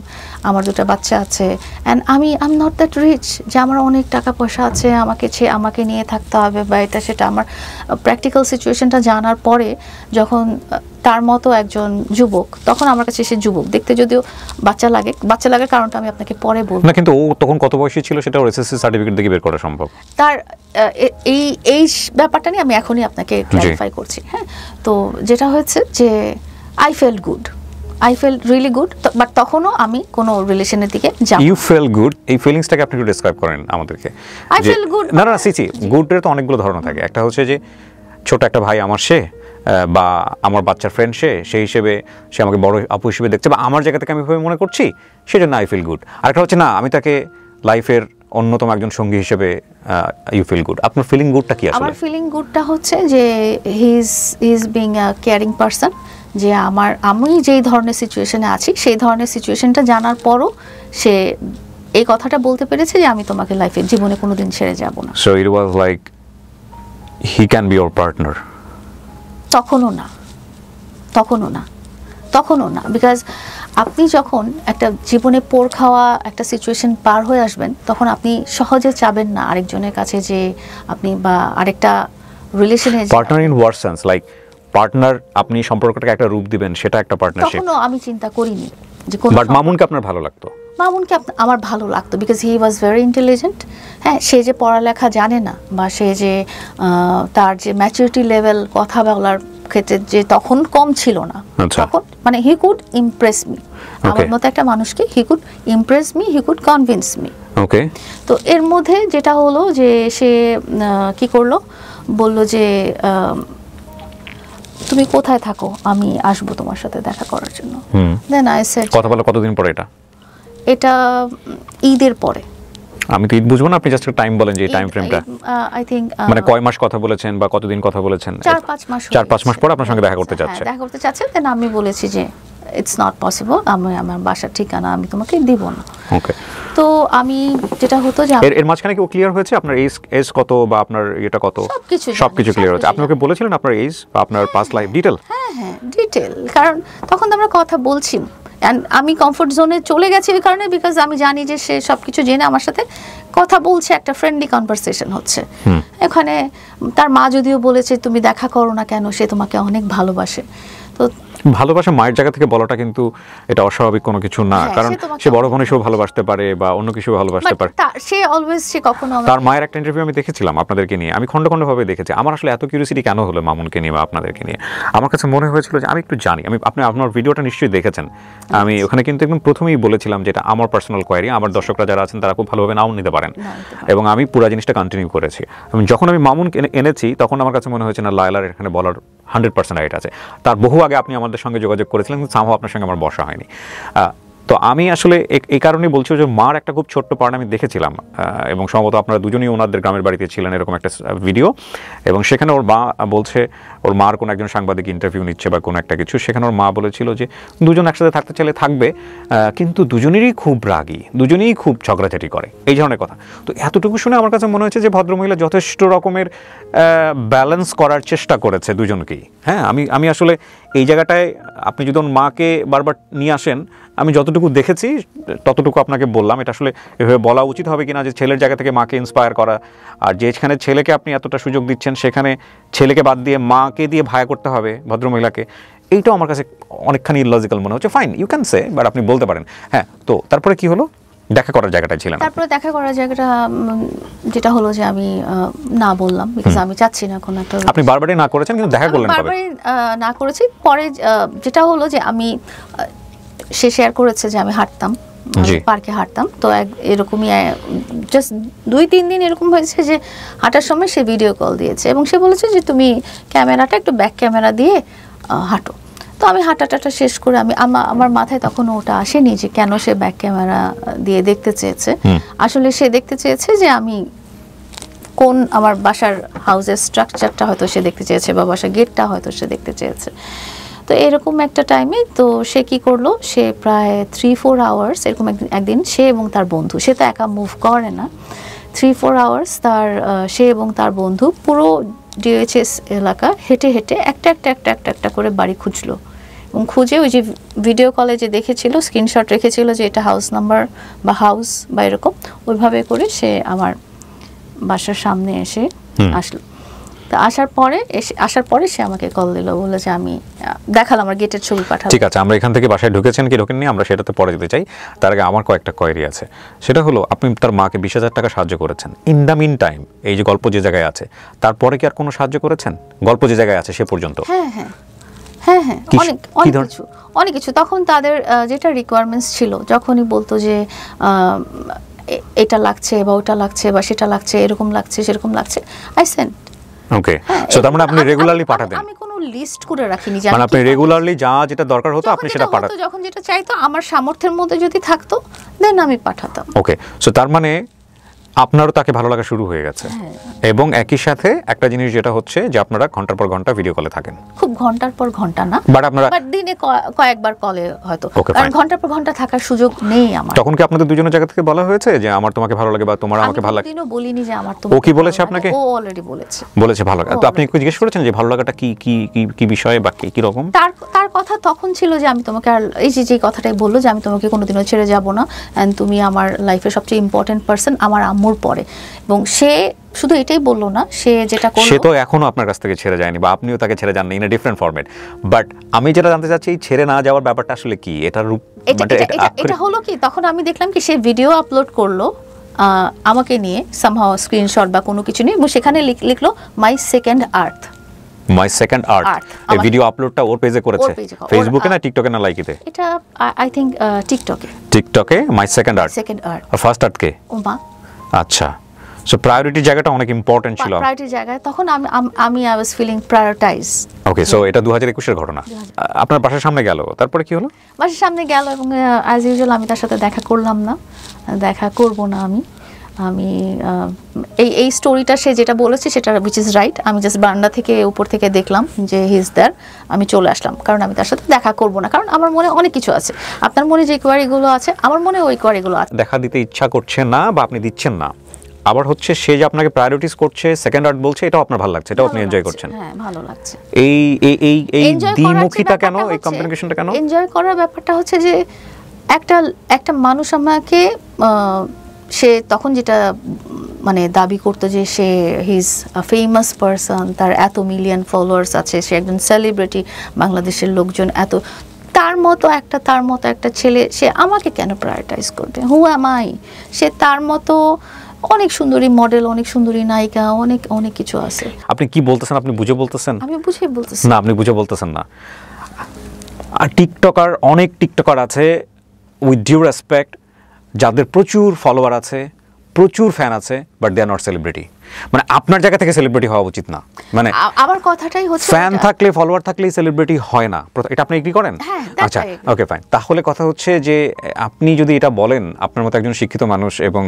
আমার দুটো বাচ্চা আছে, and I am not that rich যে আমার অনেক টাকা পয়সা আছে, আমাকে নিয়ে থাকতে হবে বা এটা সেটা। আমার প্র্যাকটিক্যাল সিচুয়েশনটা জানার পরে, যখন তার মতো একজন যুবক, তখন আমার কাছে সে যুবক দেখতে যদিও বাচ্চা লাগার কারণটা আমি আপনাকে পরে বলবো না, কিন্তু ও তখন কত বয়সী ছিল সেটা এসএসসি সার্টিফিকেট দেখে বের করা সম্ভব। তার এই ব্যাপারটা নিয়ে আমি এখনই আপনাকে ক্লারিফাই করছি। হ্যাঁ, তো যেটা হয়েছে যে I felt really good, but তখনও আমি কোনো রিলেশনের দিকে যাব। ইউ ফেল গুড, এই ফিলিংসটাকে আপনি একটু ডেসক্রাইব করেন আমাদেরকে। আই ফেল গুড, না সিচি, গুডের তো অনেকগুলো ধরন থাকে। একটা হচ্ছে যে ছোট একটা ভাই আমার, সে বা আমার বাচ্চার ফ্রেন্ড সেই হিসেবে সে আমাকে বড় আপু হিসেবে দেখছে বা আমার জায়গা থেকে আমি ভাবে মনে করছি, সেজন্য আই ফিল গুড। আরেকটা হচ্ছে না, আমি তাকে লাইফের অন্যতম একজন সঙ্গী হিসেবে ইউ ফিল গুড। আপনার ফিলিং গুডটা কি আসলে? আমার ফিলিং গুডটা হচ্ছে যে he is being a caring person, যে আমি যেই ধরনের সিচুয়েশনে আছি সেই ধরনের সিচুয়েশনটা জানার পরও সে এই কথাটা বলতে পেরেছে যে আমি তোমাকে লাইফে জীবনে কোনোদিন ছেড়ে যাব না। So it was like he can be your partner? তখনও না, বিকজ আপনি যখন একটা জীবনে পোর খাওয়া একটা সিচুয়েশন পার হয়ে আসবেন, তখন আপনি সহজে চাবেন না আরেকজনের কাছে যে আপনি বা আরেকটা রিলেশনে। Partner in what sense? Like partner, আপনি সম্পর্কটাকে একটা রূপ দিবেন, সেটা একটা পার্টনারশিপ? তখনও আমি চিন্তা করিনি যে কোন। বাট মামুনকে আপনার ভালো লাগতো? মামুনকে আমার ভালো লাগতো because he was very intelligent. হ্যাঁ, সে যে পড়ালেখা জানে না বা সে যে তার যে ম্যাচুরিটি লেভেল কথা বলার ক্ষেত্রে যে তখন কম ছিল না, তখন মানে হি কুড ইমপ্রেস মি। আমার মতো একটা মানুষকে he could impress me, he could convince me. Okay. তো এর মধ্যে যেটা হলো যে সে কি করলো, বললো যে তুমি কোথায় থাকো, আমি আসবো তোমার সাথে দেখা করার জন্য। দেন আই সেড, কথা বলা কতদিন পরে এটা ঈদের পরে। আমি তো ঈদ বুঝবো না, আপনি জাস্ট টাইম বলেন যে এই টাইম ফ্রেমটা। আই থিংক মানে কয় মাস কথা বলেছেন বা কতদিন কথা বলেছেন? 4-5 মাস। 4-5 মাস পর আপনার সঙ্গে দেখা করতে চাচ্ছে? দেখা করতে চাচ্ছে। দেন আমি বলেছি যে ইটস নট পসিবল, আমি আমার বাসার ঠিকানা আমি তোমাকে দিব না। ওকে। তো আমি যেটা হতো যে এর মাঝখানে কি ও ক্লিয়ার হয়েছে আপনার এজ কত বা আপনার এটা কত? সবকিছু ক্লিয়ার হয়েছে? আপনি ওকে বলেছিলেন আপনার এজ বা আপনার পাস্ট লাইফ ডিটেল? হ্যাঁ ডিটেল, কারণ তখন তো আমরা কথা বলছি অ্যান্ড আমি কমফোর্ট জোনে চলে গেছি ওই কারণে, বিকজ আমি জানি যে সে সবকিছু জেনে আমার সাথে কথা বলছে, একটা ফ্রেন্ডলি কনভারসেশন হচ্ছে। এখানে তার মা যদিও বলেছে তুমি দেখা করো না কেন, সে তোমাকে অনেক ভালোবাসে। তো ভালোবাসা মায়ের জায়গা থেকে বলাটা কিন্তু এটা অস্বাভাবিক কোনো কিছু না, কারণ সে বড় বোন হিসেবে ভালোবাসতে পারে বা অন্য কিছু ভালোবাসতে পারে। সে কখনো তার মায়ের একটা ইন্টারভিউ আমি দেখেছিলাম আপনাদেরকে নিয়ে, আমি খন্ড ভাবে দেখেছি। আমার আসলে এত কিউরিওসিটি কেন হলো মামুনকে নিয়ে বা আপনাদেরকে নিয়ে, আমার কাছে মনে হয়েছিল যে আমি একটু জানি। আপনি আপনার ভিডিওটা নিশ্চয়ই দেখেছেন, আমি ওখানে কিন্তু একদম প্রথমেই বলেছিলাম যে এটা আমার পার্সোনাল কোয়ারি, আমার দর্শকরা যারা আছেন তারা খুব ভালোভাবে নাও নিতে পারেন, এবং আমি পুরো জিনিসটা কন্টিনিউ করেছি। যখন আমি মামুনকে এনেছি তখন আমার কাছে মনে হয়েছে না লায়লার এখানে বলার 100% রাইট আছে। তার বহু আগে আপনি আমাদের সঙ্গে যোগাযোগ করেছিলেন, কিন্তু সামহাও আপনার সঙ্গে আমার বসা হয়নি। তো আমি আসলে এই কারণেই বলছি যে মার একটা খুব ছোট্ট পার্ট আমি দেখেছিলাম, এবং সম্ভবত আপনারা দুজনেই ওনাদের গ্রামের বাড়িতে ছিলেন এরকম একটা ভিডিও, এবং সেখানে ওর মা বলছে ওর মার কোনো একজন সাংবাদিক ইন্টারভিউ নিচ্ছে বা কোনো একটা কিছু, সেখানে ওর মা বলেছিল যে দুজন একসাথে থাকতে চাইলে থাকবে, কিন্তু দুজনেরই খুব রাগী, দুজনেই খুব ঝগড়াঝাটি করে, এই ধরনের কথা। তো এতটুকু শুনে আমার কাছে মনে হয়েছে যে ভদ্রমহিলা যথেষ্ট রকমের ব্যালেন্স করার চেষ্টা করেছে দুজনকেই। হ্যাঁ, আমি আসলে এই জায়গাটায় আপনি যদি ওর মাকে বারবার নিয়ে আসেন, আমি যতটুকু দেখেছি ততটুকু আপনাকে বললাম। এটা আসলে এভাবে বলা উচিত হবে কিনা যে ছেলের জায়গা থেকে মাকে ইন্সপায়ার করা, আর যেখানে ছেলেকে আপনি এতটা সুযোগ দিচ্ছেন সেখানে ছেলেকে বাদ দিয়ে মাকে দিয়ে ভায়া করতে হবে ভদ্রমহিলাকে, এইটাও আমার কাছে অনেকখানি ইললজিক্যাল মনে হচ্ছে। Fine, you can say, but আপনি বলতে পারেন। হ্যাঁ, তো তারপরে কি হলো? দেখা করার জায়গাটা ছিলাম। তারপরে দেখা করার জায়গাটা যেটা হলো যে আমি না বললাম, বিকজ আমি চাচ্ছি না কোনো একটা। আপনি বারবারই না করেছেন, কিন্তু দেখা করলেন কবে? বারবারই না করেছি। পরে যেটা হলো যে আমি সে শেয়ার করেছে যে আমি হাঁটতাম, পার্কে হাঁটতাম, তো এরকমই জাস্ট 2-3 দিন এরকম হয়েছে যে হাঁটার সময় সে ভিডিও কল দিয়েছে এবং সে বলেছে যে তুমি ক্যামেরাটা একটু ব্যাক ক্যামেরা দিয়ে হাঁটো। তো আমি হাঁটাটা শেষ করে আমার মাথায় তখন ওটা আসেনি যে কেন সে ব্যাক ক্যামেরা দিয়ে দেখতে চেয়েছে। আসলে সে দেখতে চেয়েছে যে আমি কোন আমার বাসার হাউসের স্ট্রাকচারটা হয়তো সে দেখতে চেয়েছে বা বাসার গেটটা হয়তো সে দেখতে চেয়েছে। তো এরকম একটা টাইমে তো সে কি করলো, সে প্রায় 3-4 আওয়ার্স এরকম একদিন সে এবং তার বন্ধু, সে তো একা মুভ করে না, 3-4 আওয়ার্স সে এবং তার বন্ধু পুরো ডিএইচএস এলাকা হেঁটে হেঁটে একটা করে বাড়ি খুঁজলো, এবং খুঁজে ওই যে ভিডিও কলে যে দেখেছিল স্ক্রিনশট রেখেছিল যে এটা হাউস নাম্বার বা হাউস বা এরকম, ওইভাবে করে সে আমার বাসার সামনে এসে আসলো। তো আসার পরে সে আমাকে কল দিল, বলে যে আমি দেখালাম আমার গেটের ছবি পাঠালাম। ঠিক আছে, আমরা এখান থেকে বাসায় ঢুকেছেন কি ঢোকেননি আমরা সেটাতে পরে যেতে চাই। তার আগে আমার কয়েকটা কোয়েরি আছে। সেটা হলো আপনি তার মাকে 20,000 টাকা সাহায্য করেছেন। ইন দ্য মিন টাইম এই যে গল্প যে জায়গায় আছে তারপরে কি আর কোনো সাহায্য করেছেন? গল্প যে জায়গায় আছে সে পর্যন্ত? হ্যাঁ, অনেক কিছু। তখন তাদের যেটা রিকোয়ারমেন্টস ছিল, যখনই বলতো যে এটা লাগছে বা ওটা লাগছে বা সেটা লাগছে, এরকম লাগছে সেরকম লাগছে, আই সেন্ট ওকে, সো তার মানে আপনি রেগুলারলি পাঠাতেন? আমি কোনো লিস্ট করে রাখিনি, মানে আপনি রেগুলারলি যা যেটা দরকার হতো আপনি সেটা পাঠাতেন? যখন যেটা চাইতো আমার সামর্থ্যের মধ্যে যদি থাকতো দেন আমি পাঠাতাম। ওকে, সো তার মানে আপনারও তাকে ভালো লাগা শুরু হয়ে গেছে। এবং একই সাথে একটা জিনিস যেটা হচ্ছে যে আপনারা ঘন্টার পর ঘন্টা ভিডিও কলে থাকেন। খুব ঘন্টার পর ঘন্টা না, বাট আপনারা দিনে কয়েকবার কলে হয়তো, Okay, কারণ fine. ঘন্টার পর ঘন্টা থাকার সুযোগ নেই আমার। তখন কি আপনাদের দুজনের জায়গা থেকে বলা হয়েছে যে আমার তোমাকে ভালো লাগে বা তোমার আমাকে ভালো লাগে? আমি কোনোদিনও বলিনি যে আমার ও কি বলেছে আপনাকে? ও অলরেডি বলেছে। বলেছে ভালো লাগে। তো আপনি কি জিজ্ঞেস করেছেন যে ভালো লাগাটা কি কি কি কি বিষয়ে বা কি রকম? তার কথা তখন ছিল যে আমি তোমাকে, আর এই যে কথাটাই বললো যে আমি তোমাকে কোনোদিনও ছেড়ে যাব না, এন্ড তুমি আমার লাইফের সবচেয়ে ইম্পর্টেন্ট পার্সন আমার আম্মুর পরে। এবং সে শুধু এটাই বললো না, সে যেটা করলো, সে তো এখনো আপনার কাছ থেকে ছেড়ে যায়নি বা আপনিও তাকে ছেড়ে যাননি, in a different format. But আমি যেটা জানতে চাচ্ছি, এই ছেড়ে না যাওয়ার ব্যাপারটা আসলে কি? এটা রূপ মানে এটা হলো কি, তখন আমি দেখলাম কি সে ভিডিও আপলোড করলো আমাকে নিয়ে সামহাও স্ক্রিনশট বা কোনো কিছু নিয়ে, এবং সেখানে লিখলো my second earth. My second আর্থ, এই ভিডিও আপলোডটা ওর পেজে করেছে? ফেসবুকে না টিকটকে না লাইকিতে? এটা আই থিংক টিকটকে। টিকটকে my second earth. R first আর্থ কে? ও মা। আচ্ছা, সো প্রায়োরিটি জায়গাটা অনেক ইম্পর্টেন্ট ছিল। প্রায়োরিটি জায়গায় তখন আমি I was feeling prioritize. Okay, so এটা 2021 এর ঘটনা। আপনার বাসার সামনে গেল, তারপরে কি হলো? বাসার সামনে গেল এবং অ্যাজ ইউজুয়াল আমি তার সাথে দেখা করলাম না, দেখা করব না আমি এই স্টোরিটা সে যেটা বলেছে সেটা উইচ ইজ রাইট। আমি জাস্ট বারান্দা থেকে উপর থেকে দেখলাম যে হি ইজ দেয়ার, আমি চলে আসলাম, কারণ আমি তার সাথে দেখা করব না, কারণ আমার মনে অনেক কিছু আছে। আপনার মনে যে কোয়ারিগুলো আছে আমার মনে ওই কোয়ারিগুলো আছে। দেখা দিতে ইচ্ছা করছে না বা আপনি দিচ্ছেন না, আবার হচ্ছে সে যে আপনাকে প্রায়োরিটিজ করছে, সেকেন্ড আর্ট বলছে, এটাও আপনার ভালো লাগছে, এটাও আপনি এনজয় করছেন। হ্যাঁ, ভালো লাগছে। এই এই এই এই দ্বিমুখিতা কেন, এই কমিউনিকেশনটা কেন? এনজয় করার ব্যাপারটা হচ্ছে যে একটা মানুষ আমাকে সে তখন যেটা মানে দাবি করতো যে সে হিজ আ ফেমাস পারসন, তার এত মিলিয়ন ফলোয়ার্স আছে, সে একজন সেলিব্রিটি, বাংলাদেশের লোকজন এত, তার মতো একটা ছেলে সে আমাকে কেন প্রায়োরিটাইজ করবে? হু অ্যাম আই? সে তার মতো অনেক সুন্দরী মডেল, অনেক সুন্দরী নায়িকা, অনেক অনেক কিছু আছে। আপনি কি বলতেছেন? আপনি বুঝে বলতেছেন? আমি বুঝে বলতেছি না, আপনি বুঝে বলতেছেন না। আর অনেক টিকটকার আছে, উইথ ডিউ রেসপেক্ট, যাদের প্রচুর ফলোয়ার আছে, প্রচুর ফ্যান আছে, but they are not celebrity. মানে আপনার জায়গা থেকে সেলিব্রিটি হওয়া উচিত না। মানে আমার কথাটাই হচ্ছে ফ্যান থাকলে, ফলোয়ার থাকলেই সেলিব্রিটি হয় না, এটা আপনি এগ্রি করেন? আচ্ছা, ওকে, ফাইন। তাহলে কথা হচ্ছে যে আপনি যদি এটা বলেন, আপনার মতো একজন শিক্ষিত মানুষ, এবং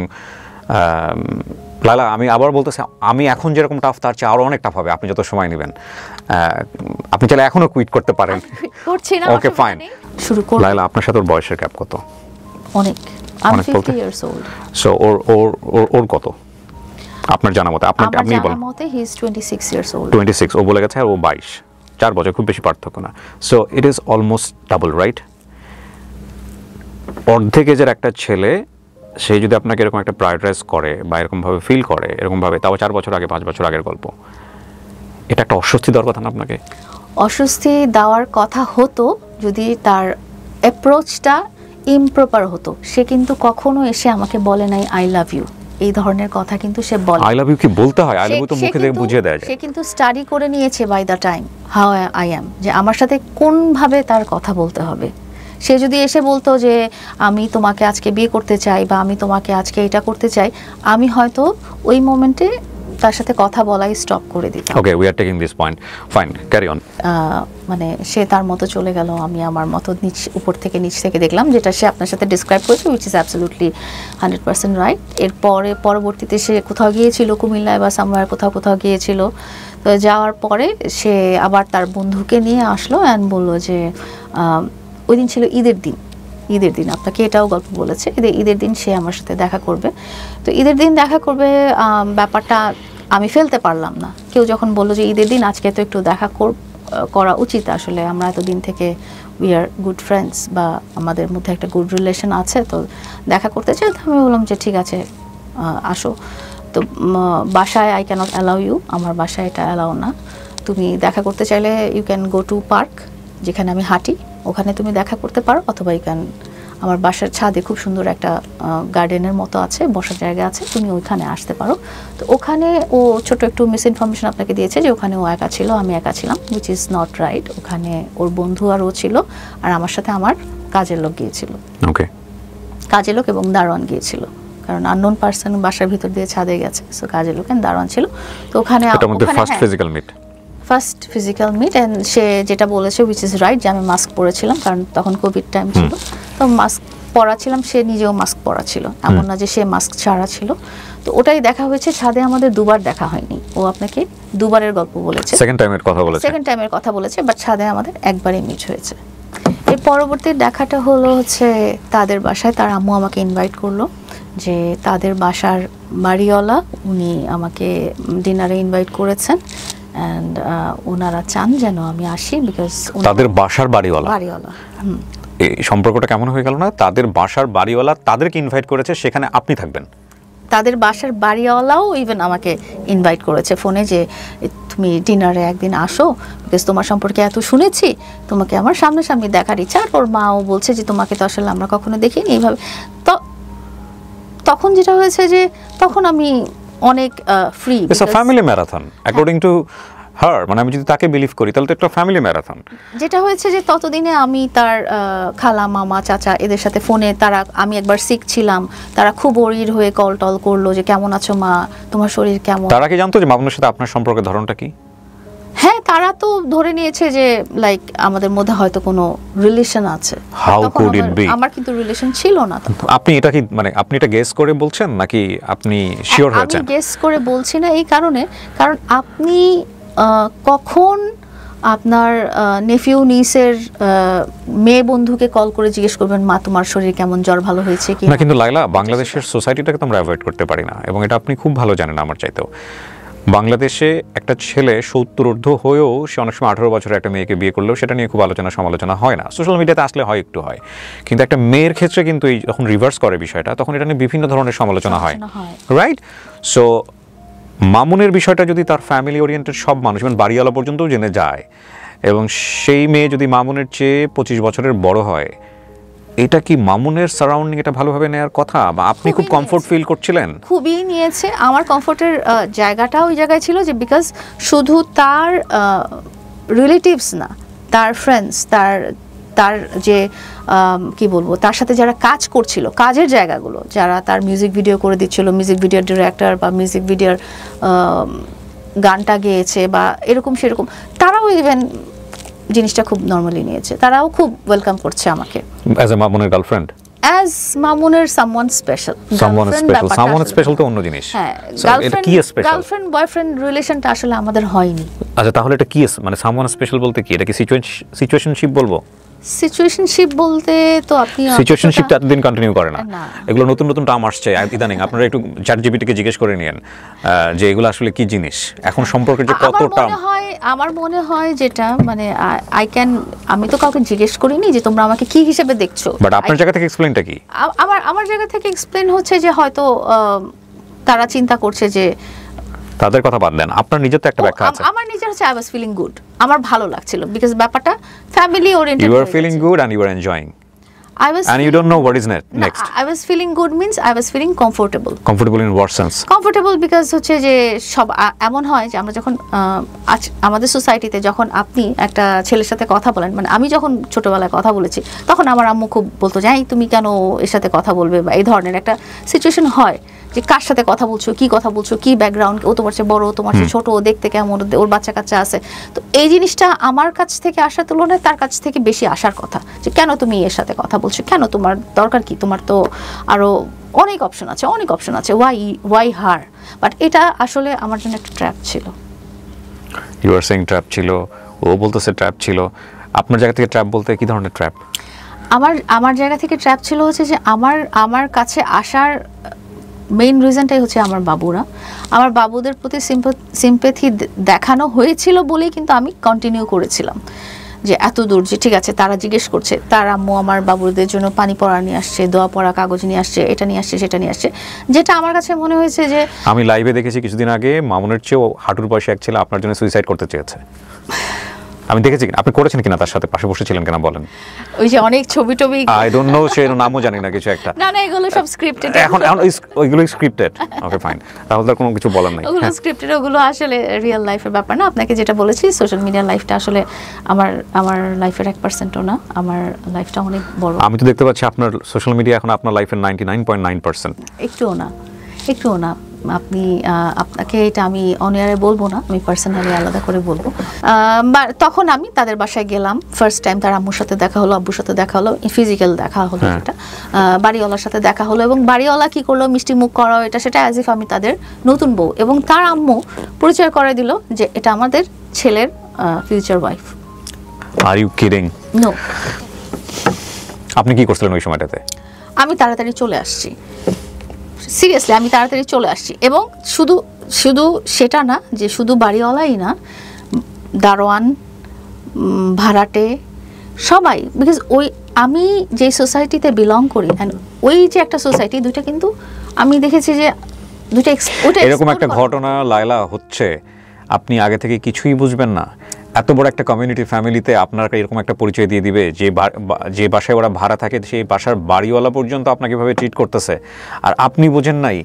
লালা আমি আবার বলতেছি, আমি এখন যেরকম টাফ তার চেয়ে আরো অনেক টাফ হবে আপনি যত সময় নেবেন। আপনি চাইলে এখনো কুইট করতে পারেন। ওকে, ফাইন, শুরু করুন। লালা, আপনার সাথে ওর বয়সের গ্যাপ কত? অনেক। আমি 50 ইয়ার্স ওল্ড। সো ওর কত আপনার জানা মতে? আপনি বলেন। আমার মতে হি ইজ 26 ইয়ার্স ওল্ড। 26, ও বলে গেছে, আর ও 22, 4 বছর, খুব বেশি পার্থক্য না। So it is almost double, right? অর্ধেক এজের একটা ছেলে, সে যদি আপনাকে এরকম একটা প্রায়োরিটাইজ করে বা এরকমভাবে ফিল করে, এরকমভাবে, তাও 4 বছর আগে, 5 বছর আগের গল্প, এটা একটা অস্বস্তি দেওয়ার কথা না আপনাকে? অস্বস্তি দেওয়ার কথা হতো যদি তার অ্যাপ্রোচটা ইমপ্রপার হতো। সে কিন্তু কখনো এসে আমাকে বলে নাই আই লাভ ইউ, এই ধরনের কথা কিন্তু সে বলে। আই লাভ ইউ কি বলতে হয়? আই লাভ ইউ তো মুখে দিয়ে বুঝিয়ে দেয়। সে কিন্তু স্টাডি করে নিয়েছে by the time how I am, যে আমার সাথে কোন ভাবে তার কথা বলতে হবে। সে যদি এসে বলতো যে আমি তোমাকে আজকে বিয়ে করতে চাই বা আমি তোমাকে আজকে এটা করতে চাই, আমি হয়তো ওই মোমেন্টে তার সাথে কথা বলাই স্টপ করে দিতাম। Okay, we are taking this point, fine, carry on. মানে সে তার মতো চলে গেল, আমি আমার মতো উপর থেকে নিচ থেকে দেখলাম, যেটা সে আপনার সাথে ডিসক্রাইব করেছে, উইচ ইজ অ্যাবসলিউটলি 100% রাইট। এরপরে পরবর্তীতে সে কোথাও গিয়েছিল, কুমিল্লায় বা সামওয়্যার কোথাও গিয়েছিল। তো যাওয়ার পরে সে আবার তার বন্ধুকে নিয়ে আসলো অ্যান্ড বললো যে ওই দিন ছিল ঈদের দিন আপনাকে এটাও গল্প বলেছে, ঈদের দিন সে আমার সাথে দেখা করবে। তো ঈদের দিন দেখা করবে ব্যাপারটা আমি ফেলতে পারলাম না। কেউ যখন বললো যে ঈদের দিন আজকে তো একটু দেখা করা উচিত, আসলে আমরা এতদিন থেকে উই আর গুড ফ্রেন্ডস বা আমাদের মধ্যে একটা গুড রিলেশন আছে, তো দেখা করতে চাই। তো আমি বললাম যে ঠিক আছে আসো। তো বাসায় আই ক্যানট অ্যালাউ ইউ, আমার বাসায় এটা অ্যালাউ না। তুমি দেখা করতে চাইলে you can go to park, যেখানে আমি হাঁটি, ওখানে তুমি দেখা করতে পারো, অথবা ইউ ক্যান আমার বাসার ছাদে খুব সুন্দর একটা গার্ডেনের মতো আছে, বসার জায়গা আছে, তুমি ওইখানে আসতে পারো। তো ওখানে ও ছোট একটু মিস ইনফরমেশন আপনাকে দিয়েছে যে ওখানে ও একা ছিল, আমি একা ছিলাম, উইচ ইজ নট রাইট। ওখানে ওর বন্ধু আর ও ছিল, আর আমার সাথে আমার কাজের লোক গিয়েছিল। ওকে, কাজের লোক এবং দারোয়ান গিয়েছিল। কারণ আননোন পার্সন বাসার ভিতর দিয়ে ছাদে গেছে, সো কাজের লোক দারোয়ান ছিল। তো ওখানে এটার মধ্যে first physical meet, first physical meet, and সে যেটা বলেছে উইচ ইজ রাইট, যে আমি মাস্ক পরেছিলাম কারণ তখন কোভিড টাইম ছিল, তো মাস্ক পরা ছিলাম, সে নিজেও মাস্ক পরা ছিল, এমন না যে সে মাস্ক ছাড়া ছিল। তো ওটাই দেখা হয়েছে, ছাদে আমাদের দুবার দেখা হয়নি, ও আপনাকে দুবারের গল্প বলেছে, সেকেন্ড টাইমের কথা বলেছে, বাট ছাদে আমাদের একবারই মিট হয়েছে। এর পরবর্তী দেখাটা হলো হচ্ছে তাদের বাসায়, তার আম্মু আমাকে ইনভাইট করলো, যে তাদের বাসার বাড়িওয়ালা উনি আমাকে ডিনারে ইনভাইট করেছেন, অ্যান্ড ওনারা চান যেন আমি আসি, বিকজ তাদের বাসার বাড়িওয়ালা এই সম্পর্কটা কেমন হয়ে গেল না, তাদের বাসার বাড়িওয়ালা তাদেরকে ইনভাইট করেছে, সেখানে আপনি থাকবেন। তাদের বাসার বাড়িওয়ালাও ইভেন আমাকে ইনভাইট করেছে ফোনে, যে তুমি ডিনারে একদিন আসো, বিকজ তোমার সম্পর্কে এত শুনেছি, তোমাকে আমার সামনাসামনি দেখার ইচ্ছা। আর ওর মাও বলছে যে তোমাকে তো আসলে আমরা কখনো দেখিনি এইভাবে। তো তখন যেটা হয়েছে যে তখন আমি অনেক free, it's a family marathon according to her, মানে আমি যদি তাকে বিলিভ করি তাহলে তো একটা ফ্যামিলি ম্যারাথন। যেটা হয়েছে যে ততদিনে আমি তার খালা মামা চাচা এদের সাথে ফোনে, তারা আমি একবার সিক ছিলাম, তারা খুব অরির হয়ে কল টল করলো যে কেমন আছো মা, তোমার শরীর কেমন। তারা কি জানতো যে মামুনের সাথে আপনার সম্পর্কের ধরনটা কি? হ্যাঁ, তারা তো ধরে নিয়েছে যে লাইক আমাদের মধ্যে হয়তো কোনো রিলেশন আছে। আমার কিন্তু রিলেশন ছিল না। আপনি এটা কি মানে আপনি এটা গেস করে বলছেন নাকি আপনি শিওর হয়েছেন? আমি গেস করে বলছি না এই কারণে, কারণ আপনি কখন আপনার নেফিউ নিসের মেয়ে বন্ধুকে কল করে জিজ্ঞেস করবেন মা তোমার শরীর কেমন, জ্বর ভালো হয়েছে কি না? কিন্তু লাইলা, বাংলাদেশের সোসাইটিটাকে তো আমরা অ্যাভয়েড করতে পারি না, এবং এটা আপনি খুব ভালো জানেন আমার চাইতেও। বাংলাদেশে একটা ছেলে 70 ঊর্ধ্ব হয়েও সে অনেক সময় 18 বছরের একটা মেয়েকে বিয়ে করলেও সেটা নিয়ে খুব আলোচনা সমালোচনা হয় না। সোশ্যাল মিডিয়াতে আসলে হয়, একটু হয়, কিন্তু একটা মেয়ের ক্ষেত্রে কিন্তু এই যখন রিভার্স করে বিষয়টা, তখন এটা নিয়ে বিভিন্ন ধরনের সমালোচনা হয়, রাইট? সো মামুনের বিষয়টা যদি তার ফ্যামিলি ওরিয়েন্টেড সব মানুষ মানে বাড়িওয়ালা পর্যন্তও জেনে যায়, এবং সেই মেয়ে যদি মামুনের চেয়ে 25 বছরের বড় হয়, এটা কি মামুনের সারাউন্ডিং এটা ভালোভাবে নেওয়ার কথা? বা আপনি খুব কমফোর্ট ফিল করছিলেন? খুবই নিয়েছে। আমার কমফোর্টের জায়গাটা ওই জায়গায় ছিল যে বিকজ শুধু তার রিলেটিভস না, তার ফ্রেন্ডস, তার যে কি বলবো, তার সাথে যারা কাজ করছিল, কাজের জায়গাগুলো, যারা তার মিউজিক ভিডিও করে দিচ্ছিল, মিউজিক ভিডিওর ডিরেক্টর বা মিউজিক ভিডিওর গানটা গেয়েছে বা এরকম সেরকম, তারাও ইভেন জিনিসটা খুব নরমালি নিয়েছে, তারাও খুব ওয়েলকাম করছে আমাকে অ্যাজ এ মামুনের গার্লফ্রেন্ড, অ্যাজ মামুনের সামওয়ান স্পেশাল। সামওয়ান স্পেশাল তো অন্য জিনিস। হ্যাঁ, এটা কি স্পেশাল? গার্লফ্রেন্ড বয়ফ্রেন্ড রিলেশনটা আসলে আমাদের হয়নি। আচ্ছা, তাহলে এটা কি মানে সামওয়ান স্পেশাল বলতে কি? এটা কি সিচুয়েশনশিপ বলবো? সিচুয়েশনশিপ বলতে তো আপনি সিচুয়েশনশিপটা এতদিন কন্টিনিউ করে না, এগুলো নতুন নতুন টার্ম আসছে ইদানিং। আপনারা একটু চ্যাটজিপিটিকে জিজ্ঞেস করে নিয়েন যে এগুলো আসলে কি জিনিস, এখন সম্পর্কের যে কত টার্ম। আমার মনে হয় যেটা মানে আমি তো কাউকে জিজ্ঞেস করিনি যে তোমরা আমাকে কি হিসেবে দেখছো, বাট আপনার জায়গা থেকে এক্সপ্লেইনটা কি? আমার জায়গা থেকে এক্সপ্লেইন হচ্ছে যে হয়তো তারা চিন্তা করছে যে, তাদের কথা বাদ দেন, আপনার নিজের তো একটা ব্যাখ্যা আছে। আমার নিজের হচ্ছে আই ওয়াজ ফিলিং গুড, আমার ভালো লাগছিল বিকজ ব্যাপারটা family oriented. You are feeling good and you are enjoying and you don't know what is next. I was feeling good means I was feeling comfortable. Comfortable in what sense? Comfortable because হচ্ছে যে সব এমন হয় যে আমরা যখন আমাদের সোসাইটিতে যখন আপনি একটা ছেলের সাথে কথা বলেন, মানে আমি যখন ছোটবেলায় কথা বলেছি তখন আমার আম্মু খুব বলতো যে তুমি কেন এর সাথে কথা বলবে, বা এই ধরনের একটা সিচুয়েশন হয় যে কার সাথে কথা বলছো, কি ব্যাকগ্রাউন্ড, ও তোমার চেয়ে বড়, তোমার চেয়ে ছোট, ও দেখতে কেমন, ওর বাচ্চা কাচ্চা আছে। তো এই জিনিসটা আমার কাছ থেকে আসার তুলনায় তার কাছ থেকে বেশি আসার কথা, যে কেন তুমি এর সাথে কথা বলছো, কেন, তোমার দরকার কি, তোমার তো আরো অনেক অপশন আছে, ওয়াই হার। বাট এটা আসলে আমার জন্য একটা ট্র্যাপ ছিল। ইউ আর সেইং ট্র্যাপ ছিল, ও বলতেছে ট্র্যাপ ছিল। আপনার জায়গা থেকে ট্র্যাপ বলতে কি ধরনের ট্র্যাপ? আমার জায়গা থেকে ট্র্যাপ ছিল হচ্ছে যে আমার কাছে আসার মেইন রিজনটাই হচ্ছে আমার বাবুদের প্রতি সিম্প্যাথি দেখানো হয়েছিল বলেই কিন্তু আমি কন্টিনিউ করেছিলাম যে এত দূর, যে ঠিক আছে তারা জিজ্ঞেস করছে, তার আম্মু আমার বাবুদের জন্য পানি পড়া নিয়ে আসছে, দোয়া পড়া কাগজ নিয়ে আসছে, এটা নিয়ে আসছে, সেটা নিয়ে আসছে, যেটা আমার কাছে মনে হয়েছে যে আমি লাইভে দেখেছি কিছুদিন আগে মামুনের চেয়েও হাঁটুর বয়সে এক ছেলে আপনার জন্য সুইসাইড করতে চেয়েছে। আমি দেখেছি, আপনি করেছেন কিনা তার সাথে পাশে বসেছিলেন কিনা বলেন। ওই যে অনেক ছবি টবি, আই ডোন্ট নো, সে নামও জানি না কিছু একটা। না এগুলো সব স্ক্রিপ্টেড। এখন ওইগুলো স্ক্রিপ্টেড, ওকে ফাইন, তাহলে তার কোনো কিছু বলার নাই। ওগুলো স্ক্রিপ্টেড, ওগুলো আসলে রিয়েল লাইফের ব্যাপার না। আপনাকে যেটা বলেছি, সোশ্যাল মিডিয়া লাইফটা আসলে আমার লাইফের 1%ও না, আমার লাইফটা অনেক বড়। আমি তো দেখতে পাচ্ছি আপনার সোশ্যাল মিডিয়া এখন আপনার লাইফের 99.9%। একটুও না। আপনাকে এটা আমি অন এয়ারে বলবো না, আমি পার্সোনালি আলাদা করে বলবো। তখন আমি তাদের বাসায় গেলাম, ফার্স্ট টাইম তার আম্মুর সাথে দেখা হলো, আব্বুর সাথে দেখা হলো, ফিজিক্যাল দেখা হলো, এটা বাড়িওয়ালার সাথে দেখা হলো, এবং বাড়িওয়ালা কি করলো, মিষ্টি মুখ করাও এটা সেটা, অ্যাজ ইফ আমি তাদের নতুন বউ, এবং তার আম্মু পরিচয় করে দিল যে এটা আমাদের ছেলের future wife. Are you kidding? No. আপনি কি করছিলেন ওই সময়টাতে? আমি তাড়াতাড়ি চলে আসছি, সিরিয়াসলি আমি তাড়াতাড়ি চলে আসছি। এবং শুধু সেটা না যে শুধু বাড়িওয়ালাই না, দারোয়ান, ভাড়াটে, সবাই, বিকজ আমি যে সোসাইটিতে বিলং করি, ওই যে একটা সোসাইটি, দুইটা কিন্তু আমি দেখেছি যে এরকম একটা ঘটনা লায়লা হচ্ছে, আপনি আগে থেকে কিছুই বুঝবেন না। এত বড় একটা কমিউনিটি ফ্যামিলিতে আপনার এরকম একটা পরিচয় দিয়ে দিবে যে বাসায় ওরা ভাড়া থাকে সেই বাসার বাড়িওয়ালা পর্যন্ত আপনাকে এভাবে ট্রিট করতেছে, আর আপনি বোঝেন নাই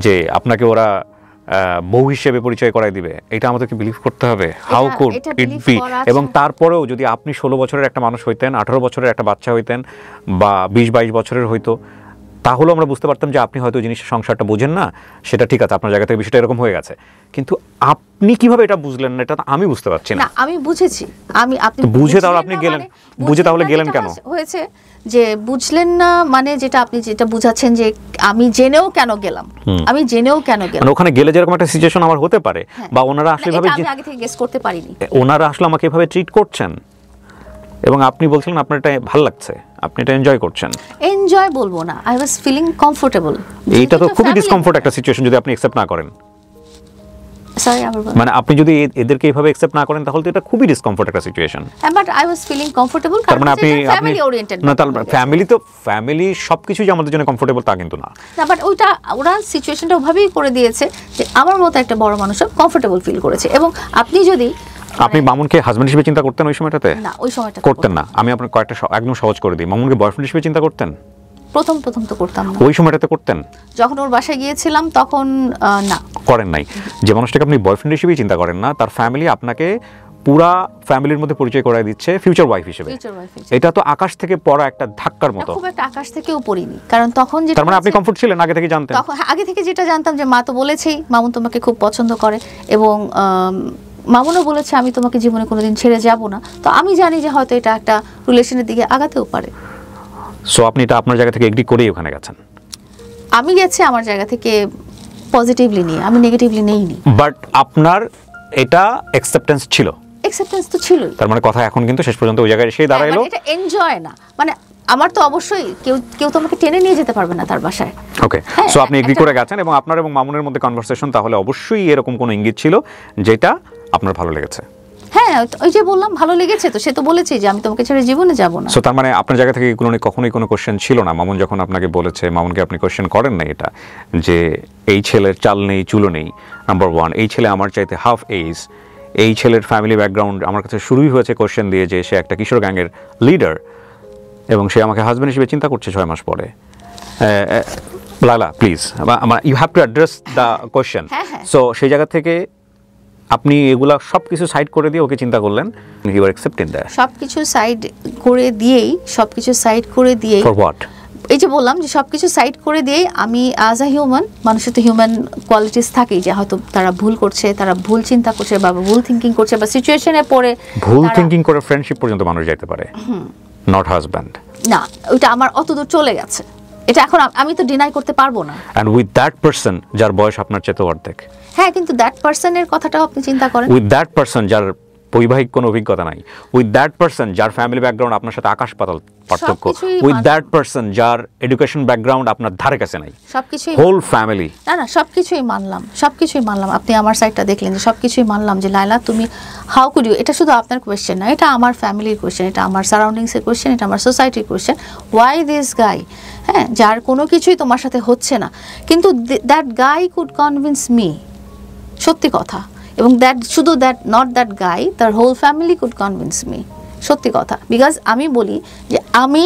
যে আপনাকে ওরা বউ হিসেবে পরিচয় করাই দিবে। এটা আমাদেরকে বিলিভ করতে হবে। How could it be? এবং তারপরেও যদি আপনি 16 বছরের একটা মানুষ হইতেন, 18 বছরের একটা বাচ্চা হইতেন, বা 20-22 বছরের হইতো, তাহলেও আমরা বুঝতে পারতাম যে আপনি হয়তো জিনিসটা, সংসারটা বোঝেন না, সেটা ঠিক আছে, আপনার জায়গা থেকে বিষয়টা এরকম হয়ে গেছে। কিন্তু আপনি কিভাবে এটা বুঝলেন না, এটা আমি বুঝতে পারছি না। আমি বুঝেছি, আপনি বুঝে তাহলে আপনি গেলেন, বুঝে তাহলে গেলেন কেন? হয়েছে যে বুঝলেন না, মানে আপনি যেটা বুঝাচ্ছেন যে আমি জেনেও কেন গেলাম, মানে ওখানে গেলে যেরকম একটা সিচুয়েশন আমার হতে পারে, বা ওনারা আসলে ভাবে আমি আগে থেকে গেস করতে পারিনি, ওনারা আসলে আমাকে এভাবে ট্রিট করছেন, এবং আপনি বলছিলেন আপনার এটা ভালো লাগছে, আপনি এটা এনজয় করছেন। এনজয় বলবো না, আই ওয়াজ ফিলিং কমফোর্টেবল। এইটা তো খুবই ডিসকমফোর্ট একটা সিচুয়েশন যদি আপনি অ্যাকসেপ্ট না করেন। মানে আপনি যদি এদেরকে এইভাবে অ্যাকসেপ্ট না করেন, তাহলে তো এটা খুবই ডিসকমফোর্ট একটা সিচুয়েশন। But I was feeling comfortable, কারণ মানে আপনি ফ্যামিলি ওরিয়েন্টেড না, তাহলে ফ্যামিলি সবকিছুই যে আমাদের জন্য কমফোর্টেবল তা কিন্তু না। বাট ওরা সিচুয়েশনটা ওভাবেই করে দিয়েছে যে আমার মতো একটা বড় মানুষও কমফোর্টেবল ফিল করেছে। এবং আপনি মামুনকে হাজবেন্ড হিসেবে চিন্তা করতেন ওই সময়টাতে? না, ওই সময়টা করতেন না। আমি আপনার কয়েকটা একদম সহজ করে দিই। মামুনকে বয়ফ্রেন্ড হিসেবে চিন্তা করতেন? প্রথম তো করতাম না। ওই সময়টাতে করতেন? যখন ওর বাসায় গিয়েছিলাম তখন না, করেন নাই। যে মানুষটাকে আপনি বয়ফ্রেন্ড হিসেবেই চিন্তা করেন না, তার ফ্যামিলি আপনাকে পুরা ফ্যামিলির মধ্যে পরিচয় করায় দিচ্ছে ফিউচার ওয়াইফ হিসেবে। এটা তো আকাশ থেকে পড়া একটা ধাক্কার মতো। খুব একটা আকাশ থেকেও পড়িনি, কারণ তখন যেটা, তার মানে আপনি কমফোর্ট ছিলেন, আগে থেকে জানতেন? তখন আগে থেকে যেটা জানতাম যে মা তো বলেছেই মামুন তোমাকে খুব পছন্দ করে, এবং মামুনও বলেছে আমি তোমাকে জীবনে কোনোদিন ছেড়ে যাব না। তো আমি জানি যে হয়তো এটা একটা রিলেশনের দিকে আগাতেও পারে। সো আপনি এটা আপনার জায়গা থেকে এগ্রি করেই ওখানে গেছেন? আমি গেছি আমার জায়গা থেকে পজিটিভলি নিয়ে, আমি নেগেটিভলি নেইনি। বাট আপনার এটা অ্যাকসেপ্টেন্স ছিল? অ্যাকসেপ্টেন্স তো ছিলই। তার মানে কথা এখন কিন্তু শেষ পর্যন্ত ওই জায়গায় এসে দাঁড়ালো। এটা এনজয় না, মানে আমার তো অবশ্যই কেউ তো আমাকে টেনে নিয়ে যেতে পারবে না তার বাসায়। ওকে, সো আপনি এগ্রি করে গেছেন, এবং আপনার এবং মামুনের মধ্যে কনভারসেশন তাহলে অবশ্যই এরকম কোনো ইঙ্গিত ছিল যেটা আপনার ভালো লেগেছে। হ্যাঁ, ওই যে বললাম ভালো লেগেছে, তো সে তো বলেছে যে আমি তোমাকে ছেড়ে জীবনে যাব না। সো তার মানে আপনার জায়গা থেকে কখনোই কোনো কোশ্চেন ছিল না? মামুন যখন আপনাকে বলেছে, মামুনকে আপনি কোশ্চেন করেন না এটা যে এই ছেলের চাল নেই, চুলো নেই, নাম্বার 1, এই ছেলে আমার চাইতে হাফ এজ, এই ছেলের ফ্যামিলি ব্যাকগ্রাউন্ড আমার কাছে শুরুই হয়েছে কোশ্চেন দিয়ে যে সে একটা কিশোর গ্যাংয়ের লিডার, এবং সে আমাকে হাজব্যান্ড হিসেবে চিন্তা করছে 6 মাস পরে। Laila please, you have to address the question. So সেই জায়গা থেকে আপনি এগুলা সবকিছু সাইড করে দিয়ে ওকে চিন্তা করলেন, ইউ আর অ্যাকসেপ্টিং দ্যাট। সবকিছু সাইড করে দিয়েই ফর হোয়াট? এই যে বললাম যে সবকিছু সাইড করে দিয়েই আমি অ্যাজ আ হিউম্যান, মানুষের তো হিউম্যান কোয়ালিটিস থাকেই, যে হয়তো তারা ভুল করছে, তারা ভুল চিন্তা করছে, বা ভুল থিঙ্কিং করছে, বা সিচুয়েশনে পড়ে ভুল থিঙ্কিং করে ফ্রেন্ডশিপ পর্যন্ত মানুষ যেতে পারে, নট হাজব্যান্ড। না, ওইটা আমার অতদূর চলে গেছে, এটা এখন আমি তো ডিনাই করতে পারবো না। এন্ড উইথ দ্যাট পারসন যার বয়স আপনার চেয়ে অর্ধেক। হ্যাঁ, কিন্তু দ্যাট পারসনের কথাটাও আপনি চিন্তা করেন। উইথ দ্যাট পারসন যার বৈবাহিক কোনো অভিজ্ঞতা নাই, উইথ দ্যাট পারসন যার ফ্যামিলি ব্যাকগ্রাউন্ড আপনার সাথে আকাশ পাতাল পার্থক্য, উইথ দ্যাট পারসন যার এডুকেশন ব্যাকগ্রাউন্ড আপনার ধারে কাছে নাই, সবকিছুই হোল ফ্যামিলি। না, সবকিছুই মানলাম। আপনি আমার সাইডটা দেখলেন যে সবকিছুই মানলাম যে লায়লা তুমি হাউ কুড ইউ, এটা শুধু আপনার কোয়েশ্চেন না, এটা আমার ফ্যামিলির কোয়েশ্চেন, এটা আমার সারাউন্ডিংসের কোয়েশ্চেন, এটা আমার সোসাইটির কোয়েশ্চেন। ওয়াই দিস গাই, হ্যাঁ, যার কোনো কিছুই তোমার সাথে হচ্ছে না, কিন্তু that guy could convince me, সত্যি কথা, এবং দ্যাট শুধু দ্যাট নট দ্যাট গাই, তার whole family could convince me, সত্যি কথা। বিকজ আমি বলি যে আমি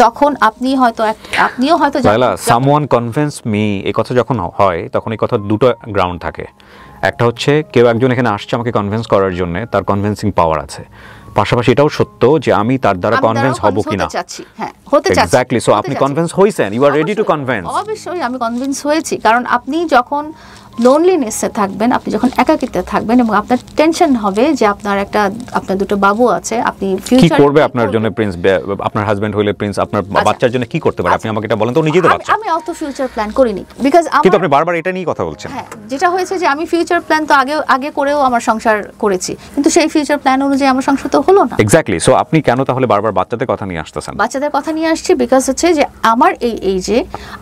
তখন আপনিও হয়তো লাইলা, সামওয়ান কনভিন্স মি, এই কথা যখন হয় তখন এই কথা দুটো গ্রাউন্ড থাকে। একটা হচ্ছে কেউ একজন এখানে আসছে আমাকে কনভিন্স করার জন্য, তার কনভিন্সিং পাওয়ার আছে। পাশাপাশি এটাও সত্য যে আমি তার দ্বারা কনভিন্স হব কিনা। হ্যাঁ, হতে চাচ্ছি। এক্স্যাক্টলি। সো আপনি কনভিন্স হইছেন, you are ready to convince. অবশ্যই আমি কনভিন্স হয়েছি, কারণ আপনি যখন লোনলিনেসে থাকবেন, আপনি যখন একাকিত্বে থাকবেন এবং আপনার টেনশন হবে যে আপনার দুটো বাবু আছে, আপনি কি ফিউচার করবে আপনার জন্য প্রিন্স, আপনার হাজবেন্ড হইলে প্রিন্স আপনার বাচ্চার জন্য কি করতে পারে আপনি আমাকে এটা বলেন তো, নিজেই তো বাচ্চা। আমি অত ফিউচার প্ল্যান করিনি, বিকজ কিন্তু আপনি বারবার এটা নিয়ে কথা বলছেন। হ্যাঁ, যেটা হয়েছে যে আমি ফিউচার প্ল্যান তো আগে করেও আমার সংসার করেছি, কিন্তু সেই ফিউচার প্ল্যান অনুযায়ী আমার সংসার তো হলো না। এক্স্যাক্টলি। সো আপনি কেন তাহলে বারবার বাচ্চাদের কথা নিয়ে আসতেছেন? বাচ্চাদের কথা নিয়ে আসছি বিকজ হচ্ছে যে আমার এই যে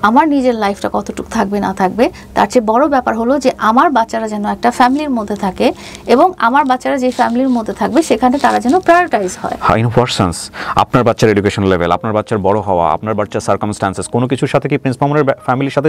আমার নিজের লাইফটা কতটুকু থাকবে না থাকবে, তার চেয়ে বড় ব্যাপার হলো যে আমার বাচ্চারা যেন একটা ফ্যামিলির মধ্যে থাকে এবং আমার বাচ্চারা যে ফ্যামিলির মধ্যে থাকবে সেখানে তারা যেন প্রায়োরিটাইজ হয়। In what sense? আপনার বাচ্চার এডুকেশন লেভেল, আপনার বাচ্চার বড় হওয়া, আপনার বাচ্চার সার্কামস্ট্যান্সেস, কোনো কিছুর সাথে কি প্রিন্স মামুনের ফ্যামিলির সাথে